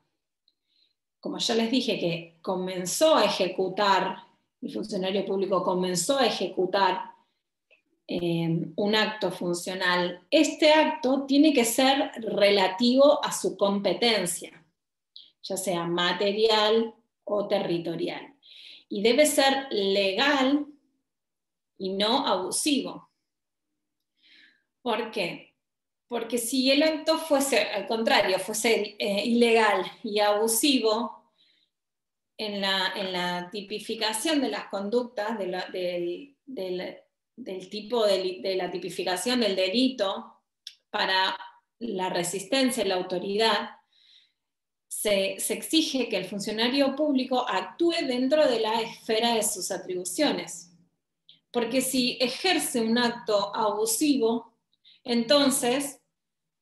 como ya les dije, que comenzó a ejecutar, el funcionario público comenzó a ejecutar un acto funcional, este acto tiene que ser relativo a su competencia, ya sea material o territorial, y debe ser legal y no abusivo. ¿Por qué? Porque si el acto fuese, al contrario, fuese ilegal y abusivo, en la tipificación de las conductas, del tipo de la tipificación del delito para la resistencia a la autoridad, se exige que el funcionario público actúe dentro de la esfera de sus atribuciones. Porque si ejerce un acto abusivo, entonces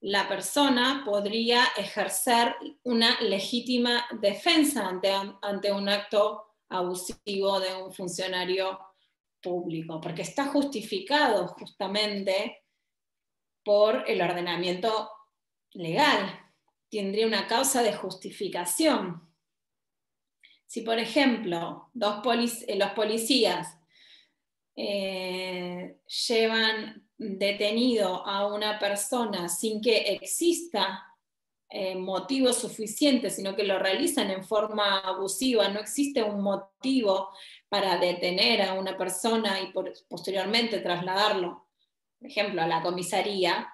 la persona podría ejercer una legítima defensa ante un acto abusivo de un funcionario público, porque está justificado justamente por el ordenamiento legal. Tendría una causa de justificación. Si, por ejemplo, los policías llevan detenido a una persona sin que exista motivo suficiente, sino que lo realizan en forma abusiva, no existe un motivo para detener a una persona y posteriormente trasladarlo, por ejemplo, a la comisaría,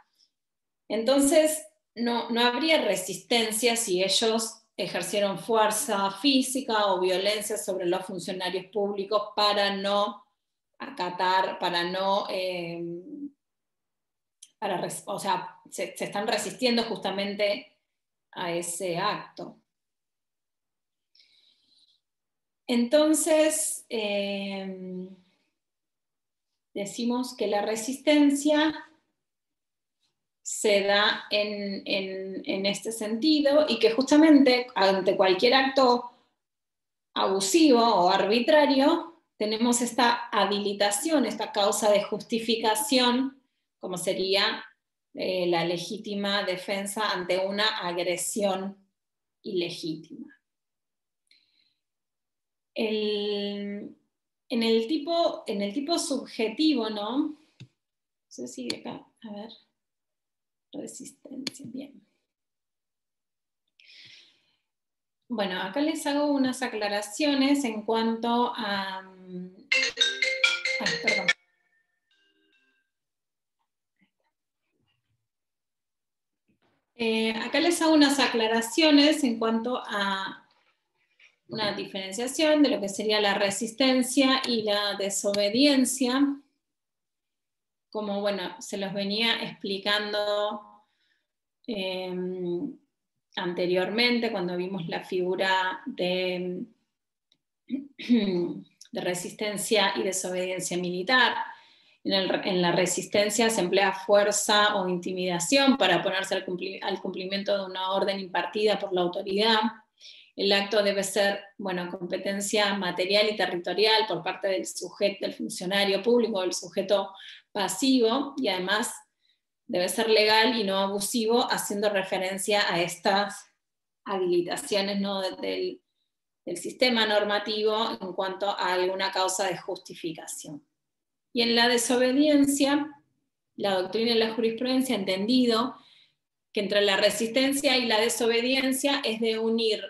entonces no habría resistencia si ellos ejercieron fuerza física o violencia sobre los funcionarios públicos para no acatar, para no... o sea, se están resistiendo justamente a ese acto. Entonces, decimos que la resistencia se da en este sentido y que justamente ante cualquier acto abusivo o arbitrario tenemos esta habilitación, esta causa de justificación, como sería la legítima defensa ante una agresión ilegítima. En el tipo subjetivo, ¿no? No sé si acá, a ver, resistencia, bien. Bueno, acá les hago unas aclaraciones en cuanto a... perdón. Acá les hago unas aclaraciones en cuanto a una diferenciación de lo que sería la resistencia y la desobediencia. Como, bueno, se los venía explicando anteriormente cuando vimos la figura de resistencia y desobediencia militar. En la resistencia se emplea fuerza o intimidación para oponerse al cumplimiento de una orden impartida por la autoridad. El acto debe ser, bueno, competencia material y territorial por parte del sujeto, del funcionario público, del sujeto pasivo, y además debe ser legal y no abusivo, haciendo referencia a estas habilitaciones, ¿no?, del sistema normativo en cuanto a alguna causa de justificación. Y en la desobediencia, la doctrina y la jurisprudencia ha entendido que entre la resistencia y la desobediencia es de unir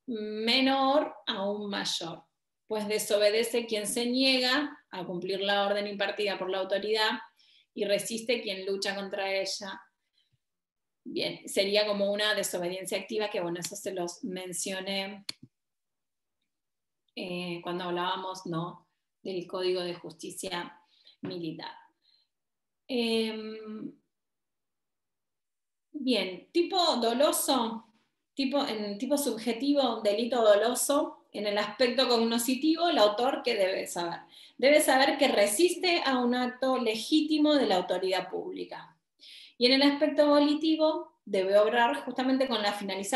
menor a un mayor, pues desobedece quien se niega a cumplir la orden impartida por la autoridad y resiste quien lucha contra ella. Bien, sería como una desobediencia activa, que bueno, eso se los mencioné cuando hablábamos, ¿no?, del Código de Justicia Militar. Bien, tipo doloso, en tipo subjetivo, delito doloso, en el aspecto cognoscitivo, el autor, ¿qué debe saber? Debe saber que resiste a un acto legítimo de la autoridad pública. Y en el aspecto volitivo, debe obrar justamente con la finalidad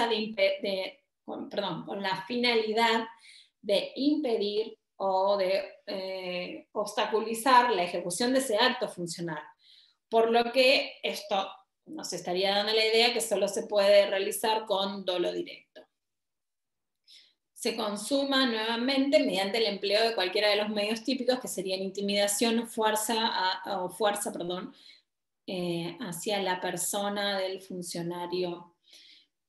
de impedir o de obstaculizar la ejecución de ese acto funcional. Por lo que esto nos estaría dando la idea que solo se puede realizar con dolo directo. Se consuma nuevamente mediante el empleo de cualquiera de los medios típicos, que serían intimidación, fuerza hacia la persona del funcionario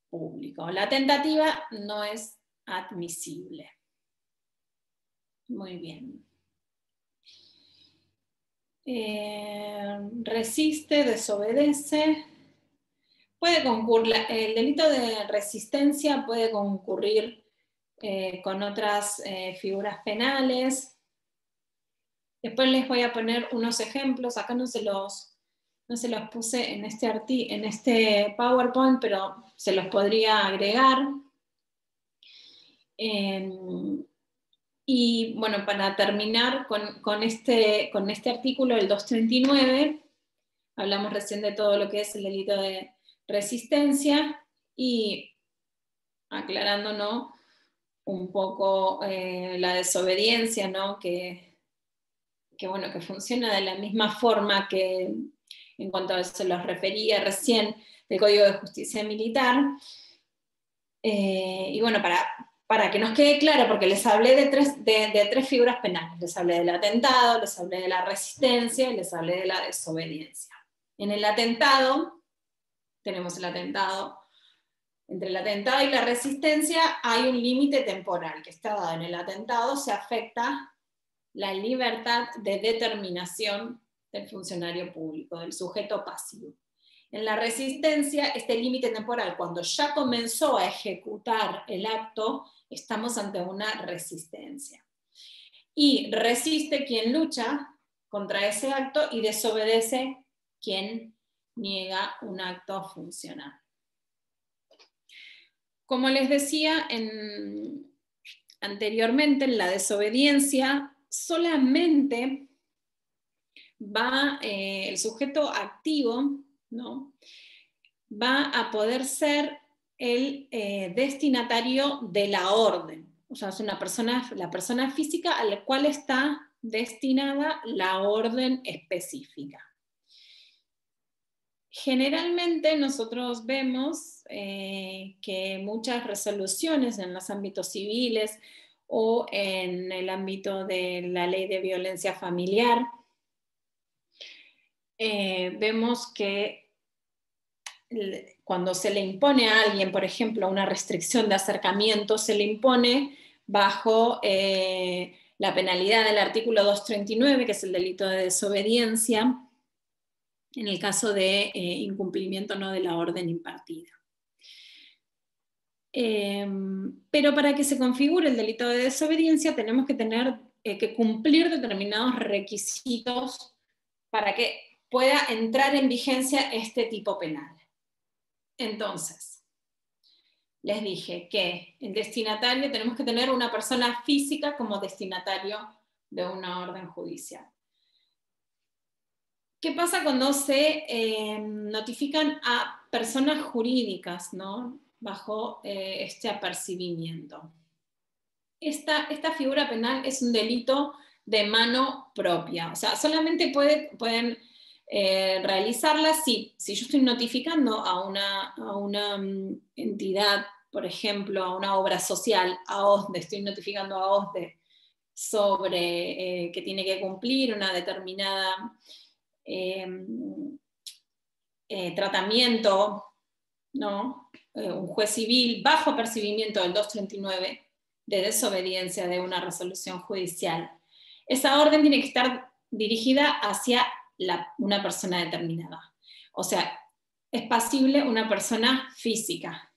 público. La tentativa no es admisible. Muy bien. Resiste, desobedece. El delito de resistencia puede concurrir con otras figuras penales. Después les voy a poner unos ejemplos. Acá no se los puse en este PowerPoint, pero se los podría agregar. Y bueno, para terminar con este artículo, el 239, hablamos recién de todo lo que es el delito de resistencia, y aclarándonos un poco la desobediencia, ¿no?, que bueno, que funciona de la misma forma que, en cuanto a eso los refería recién, del Código de Justicia Militar. Y bueno, para que nos quede claro, porque les hablé de tres figuras penales. Les hablé del atentado, les hablé de la resistencia y les hablé de la desobediencia. En el atentado, tenemos el atentado. Entre el atentado y la resistencia hay un límite temporal que está dado. En el atentado se afecta la libertad de determinación del funcionario público, del sujeto pasivo. En la resistencia, este límite temporal, cuando ya comenzó a ejecutar el acto, estamos ante una resistencia. Y resiste quien lucha contra ese acto y desobedece quien niega un acto funcional. Como les decía anteriormente, en la desobediencia solamente va el sujeto activo, ¿no?, va a poder ser el destinatario de la orden. O sea, es la persona física a la cual está destinada la orden específica. Generalmente nosotros vemos que muchas resoluciones en los ámbitos civiles o en el ámbito de la ley de violencia familiar, vemos que cuando se le impone a alguien, por ejemplo, una restricción de acercamiento, se le impone bajo la penalidad del artículo 239, que es el delito de desobediencia, en el caso de incumplimiento no de la orden impartida. Pero para que se configure el delito de desobediencia tenemos que tener que cumplir determinados requisitos para que pueda entrar en vigencia este tipo penal. Entonces, les dije que el destinatario, tenemos que tener una persona física como destinatario de una orden judicial. ¿Qué pasa cuando se notifican a personas jurídicas, ¿no?, bajo este apercibimiento? Esta figura penal es un delito de mano propia, o sea, solamente pueden realizarla si yo estoy notificando a una entidad, por ejemplo, a una obra social, a OSDE, estoy notificando a OSDE sobre que tiene que cumplir una determinada tratamiento, ¿no?, un juez civil bajo apercibimiento del 239 de desobediencia de una resolución judicial. Esa orden tiene que estar dirigida hacia una persona determinada. O sea, es pasible una persona física.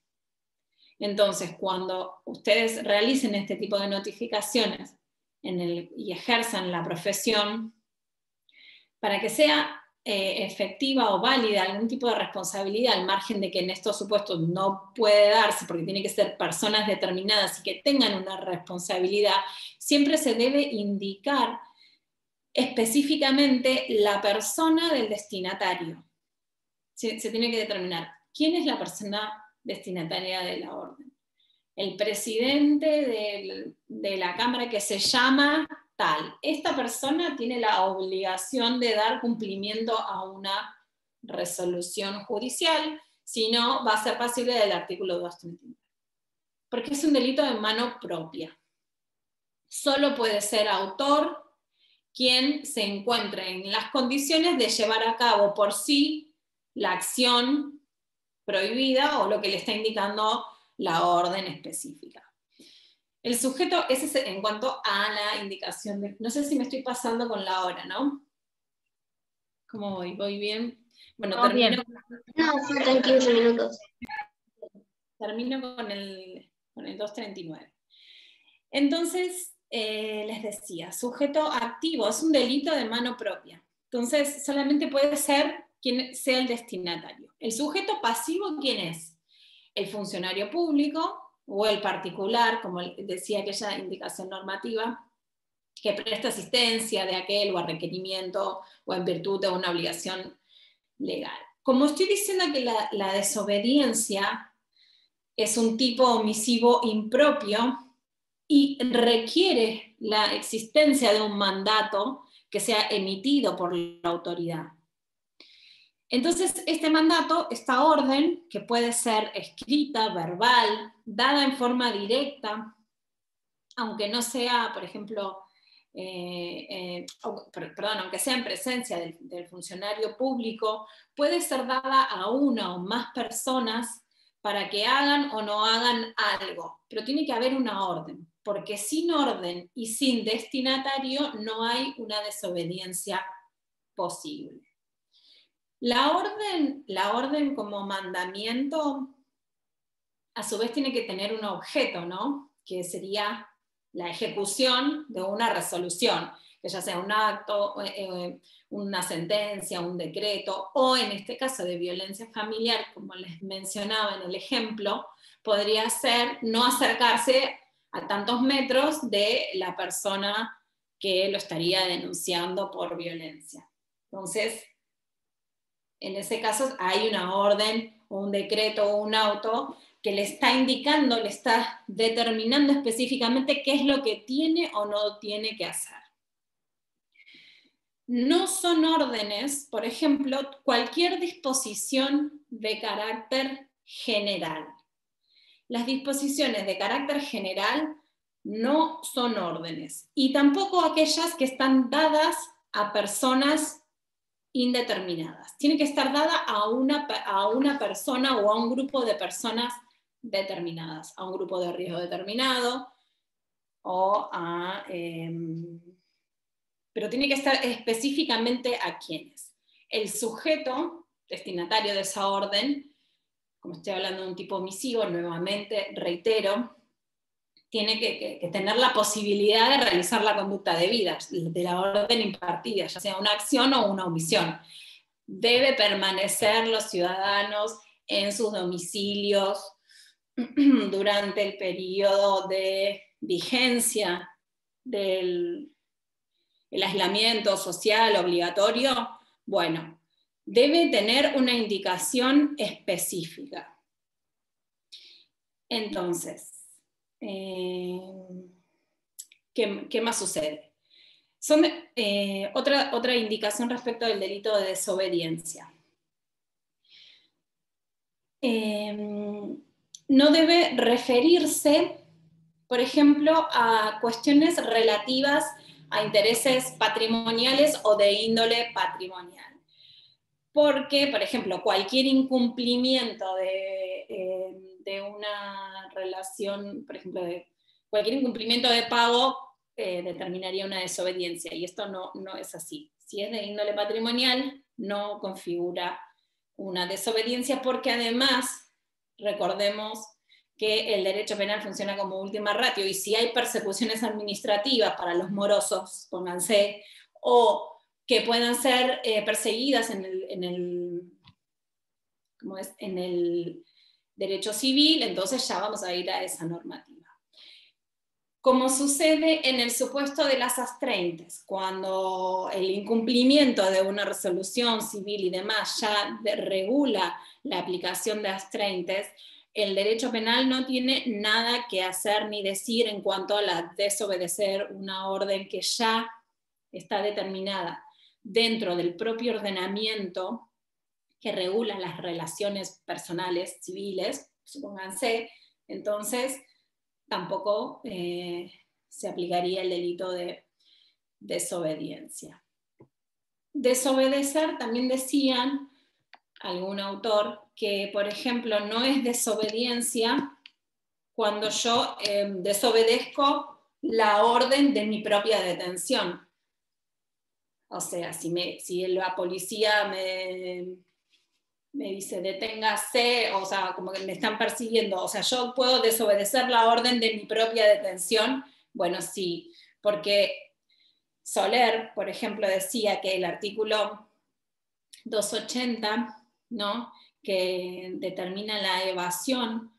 Entonces, cuando ustedes realicen este tipo de notificaciones y ejerzan la profesión, para que sea efectiva o válida algún tipo de responsabilidad, al margen de que en estos supuestos no puede darse, porque tiene que ser personas determinadas y que tengan una responsabilidad, siempre se debe indicar específicamente la persona del destinatario. Se tiene que determinar quién es la persona destinataria de la orden. El presidente de la Cámara, que se llama tal. Esta persona tiene la obligación de dar cumplimiento a una resolución judicial, si no va a ser pasible del artículo 239. Porque es un delito de mano propia. Solo puede ser autor quien se encuentre en las condiciones de llevar a cabo por sí la acción prohibida o lo que le está indicando la orden específica. El sujeto, ese es en cuanto a la indicación de... No sé si me estoy pasando con la hora, ¿no? ¿Cómo voy? ¿Voy bien? Bueno, no, termino... Bien. No, faltan 15 minutos. Termino con el 239. Entonces, les decía, sujeto activo, es un delito de mano propia. Entonces, solamente puede ser quien sea el destinatario. El sujeto pasivo, ¿quién es? El funcionario público o el particular, como decía aquella indicación normativa, que presta asistencia de aquel o a requerimiento o en virtud de una obligación legal. Como estoy diciendo que la desobediencia es un tipo omisivo impropio y requiere la existencia de un mandato que sea emitido por la autoridad. Entonces, este mandato, esta orden, que puede ser escrita, verbal, dada en forma directa, aunque no sea, por ejemplo, aunque sea en presencia del funcionario público, puede ser dada a una o más personas para que hagan o no hagan algo, pero tiene que haber una orden, porque sin orden y sin destinatario no hay una desobediencia posible. La orden como mandamiento, a su vez tiene que tener un objeto, ¿no? Que sería la ejecución de una resolución, que ya sea un acto, una sentencia, un decreto, o en este caso de violencia familiar, como les mencionaba en el ejemplo, podría ser no acercarse a tantos metros de la persona que lo estaría denunciando por violencia. Entonces, en ese caso hay una orden, o un decreto, o un auto, que le está indicando, le está determinando específicamente qué es lo que tiene o no tiene que hacer. No son órdenes, por ejemplo, cualquier disposición de carácter general. Las disposiciones de carácter general no son órdenes, y tampoco aquellas que están dadas a personas indeterminadas. Tiene que estar dada a una persona o a un grupo de personas determinadas, a un grupo de riesgo determinado, pero tiene que estar específicamente a quiénes. El sujeto destinatario de esa orden, como estoy hablando de un tipo omisivo, nuevamente reitero, tiene que tener la posibilidad de realizar la conducta debida, de la orden impartida, ya sea una acción o una omisión. Debe permanecer los ciudadanos en sus domicilios durante el periodo de vigencia del aislamiento social obligatorio. Bueno, debe tener una indicación específica. Entonces, ¿qué más sucede? Otra indicación respecto del delito de desobediencia. No debe referirse, por ejemplo, a cuestiones relativas a intereses patrimoniales o de índole patrimonial. Porque, por ejemplo, cualquier incumplimiento de una relación, por ejemplo, cualquier incumplimiento de pago determinaría una desobediencia, y esto no es así. Si es de índole patrimonial, no configura una desobediencia, porque además, recordemos que el derecho penal funciona como última ratio, y si hay persecuciones administrativas para los morosos, pónganse, o que puedan ser perseguidas en el derecho civil, entonces ya vamos a ir a esa normativa. Como sucede en el supuesto de las astreintes, cuando el incumplimiento de una resolución civil y demás ya regula la aplicación de astreintes, el derecho penal no tiene nada que hacer ni decir en cuanto a la desobedecer una orden que ya está determinada dentro del propio ordenamiento que regula las relaciones personales civiles, supónganse. Entonces tampoco se aplicaría el delito de desobediencia. Desobedecer, también decían algún autor, que por ejemplo no es desobediencia cuando yo desobedezco la orden de mi propia detención. O sea, si la policía me dice deténgase, o sea, como que me están persiguiendo, o sea, yo puedo desobedecer la orden de mi propia detención. Bueno, sí, porque Soler, por ejemplo, decía que el artículo 280, ¿no?, que determina la evasión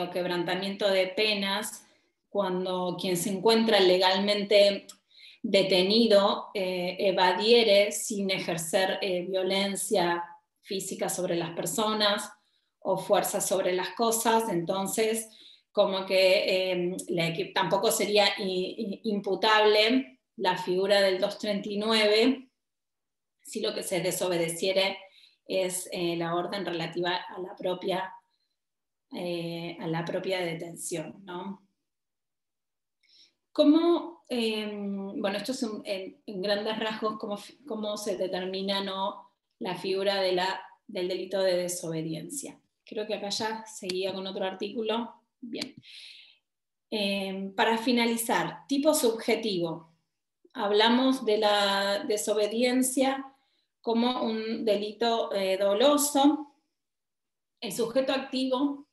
o quebrantamiento de penas cuando quien se encuentra legalmente detenido evadiere sin ejercer violencia física sobre las personas o fuerza sobre las cosas, entonces como que tampoco sería imputable la figura del 239, si lo que se desobedeciere es la orden relativa a la propia detención, ¿no? Bueno, esto es en grandes rasgos cómo se determina, ¿no?, la figura del delito de desobediencia. Creo que acá ya seguía con otro artículo. Bien. Para finalizar, tipo subjetivo. Hablamos de la desobediencia como un delito doloso. El sujeto activo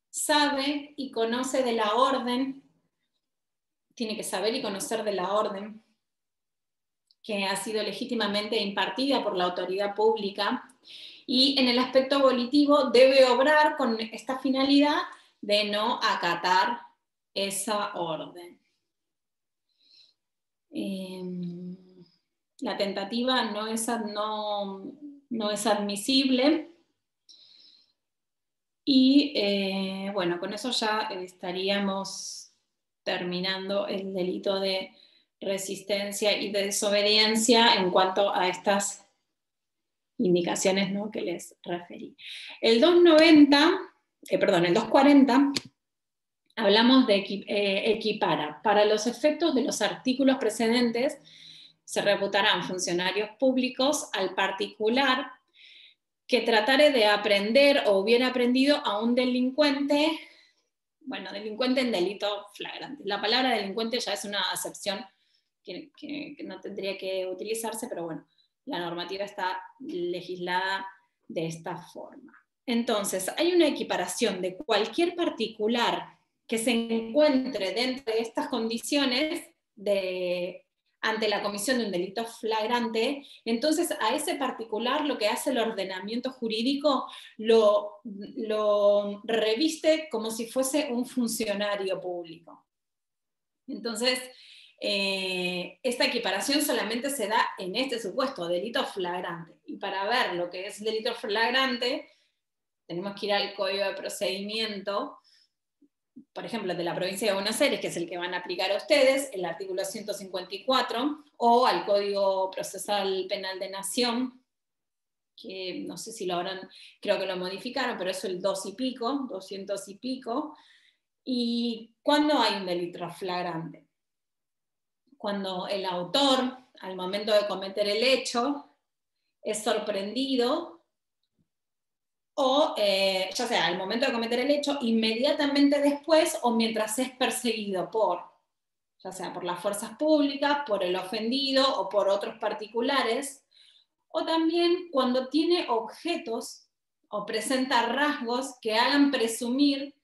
sabe y conoce de la orden, tiene que saber y conocer de la orden que ha sido legítimamente impartida por la autoridad pública, y en el aspecto volitivo debe obrar con esta finalidad de no acatar esa orden. La tentativa no es admisible, y bueno, con eso ya estaríamos terminando el delito de resistencia y de desobediencia en cuanto a estas indicaciones, ¿no?, que les referí. El 240, hablamos de equipara. Para los efectos de los artículos precedentes, se reputarán funcionarios públicos al particular que tratare de aprender o hubiera aprendido a un delincuente, bueno, delincuente en delito flagrante. La palabra delincuente ya es una acepción que no tendría que utilizarse, pero bueno, la normativa está legislada de esta forma. Entonces, hay una equiparación de cualquier particular que se encuentre dentro de estas condiciones ante la comisión de un delito flagrante. Entonces a ese particular lo que hace el ordenamiento jurídico lo reviste como si fuese un funcionario público. Entonces, esta equiparación solamente se da en este supuesto, delito flagrante. Y para ver lo que es delito flagrante, tenemos que ir al Código de Procedimiento, por ejemplo, de la provincia de Buenos Aires, que es el que van a aplicar a ustedes, el artículo 154, o al Código Procesal Penal de Nación, que no sé si lo habrán, creo que lo modificaron, pero es el 200 y pico. ¿Y cuándo hay un delito flagrante? Cuando el autor, al momento de cometer el hecho, es sorprendido, o ya sea al momento de cometer el hecho, inmediatamente después, o mientras es perseguido ya sea por las fuerzas públicas, por el ofendido o por otros particulares, o también cuando tiene objetos o presenta rasgos que hagan presumir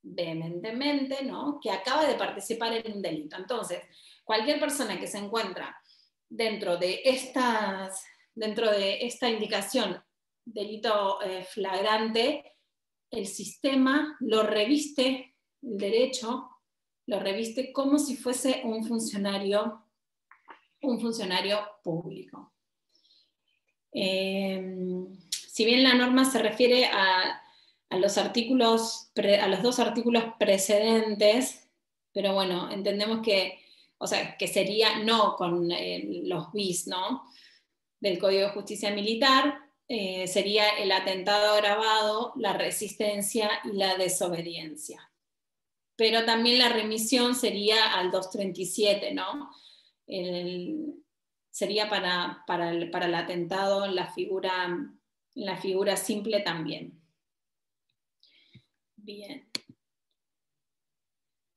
vehementemente, ¿no?, que acaba de participar en un delito. Entonces, cualquier persona que se encuentra dentro de esta indicación delito flagrante, el sistema lo reviste, el derecho lo reviste como si fuese un funcionario público. Si bien la norma se refiere a los dos artículos precedentes, pero bueno, entendemos que sería no con los bis, ¿no?, del Código de Justicia Militar, sería el atentado agravado, la resistencia y la desobediencia. Pero también la remisión sería al 237, ¿no? Sería para el atentado en la figura simple también. Bien.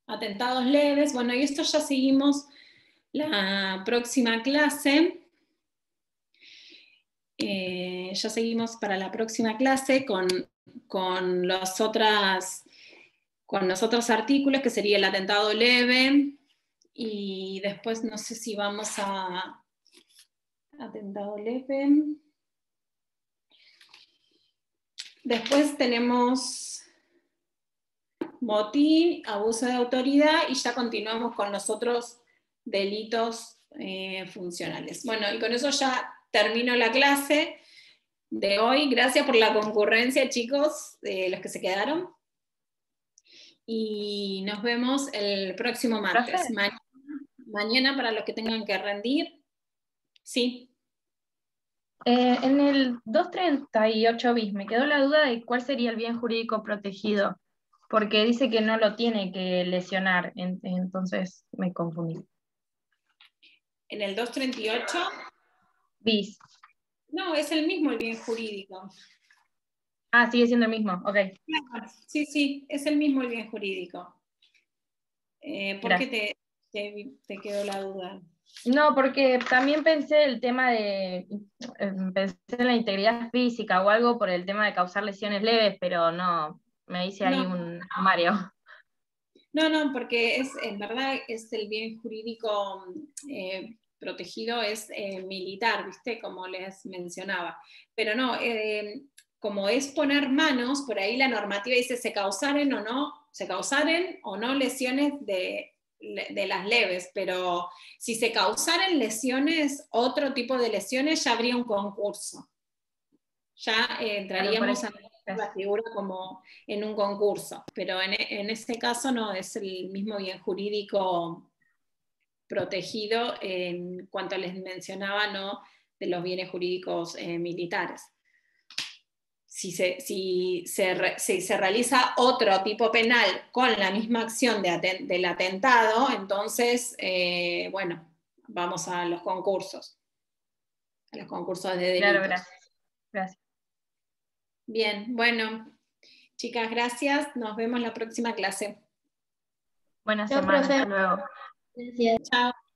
Atentados leves. Bueno, y esto ya seguimos la próxima clase. Ya seguimos para la próxima clase con los otros artículos, que sería el atentado leve, y después no sé si vamos a atentado leve. Después tenemos motín, abuso de autoridad, y ya continuamos con los otros delitos funcionales. Bueno, y con eso ya termino la clase de hoy. Gracias por la concurrencia, chicos, los que se quedaron. Y nos vemos el próximo martes. Mañana para los que tengan que rendir, sí. En el 238 bis me quedó la duda de cuál sería el bien jurídico protegido, porque dice que no lo tiene que lesionar, entonces me confundí. En el 238, Bis. no, es el mismo el bien jurídico. Ah, sigue siendo el mismo, ok. Sí, sí, es el mismo el bien jurídico. ¿Por qué te quedó la duda? No, porque también pensé el tema pensé en la integridad física o algo por el tema de causar lesiones leves, pero no, me hice ahí un Mario. No, porque en verdad es el bien jurídico protegido, es militar, ¿viste? Como les mencionaba. Pero no, como es poner manos, por ahí la normativa dice se causaren o no lesiones de las leves, pero si se causaren lesiones, otro tipo de lesiones, ya habría un concurso. Ya entraríamos a la figura como en un concurso, pero en este caso no es el mismo bien jurídico protegido en cuanto les mencionaba, ¿no? De los bienes jurídicos militares. Si se realiza otro tipo penal con la misma acción del atentado, entonces, bueno, vamos a los concursos de delitos. Claro, gracias. Bien, bueno, chicas, gracias. Nos vemos la próxima clase. Buenas semanas, hasta luego. Gracias. Chao.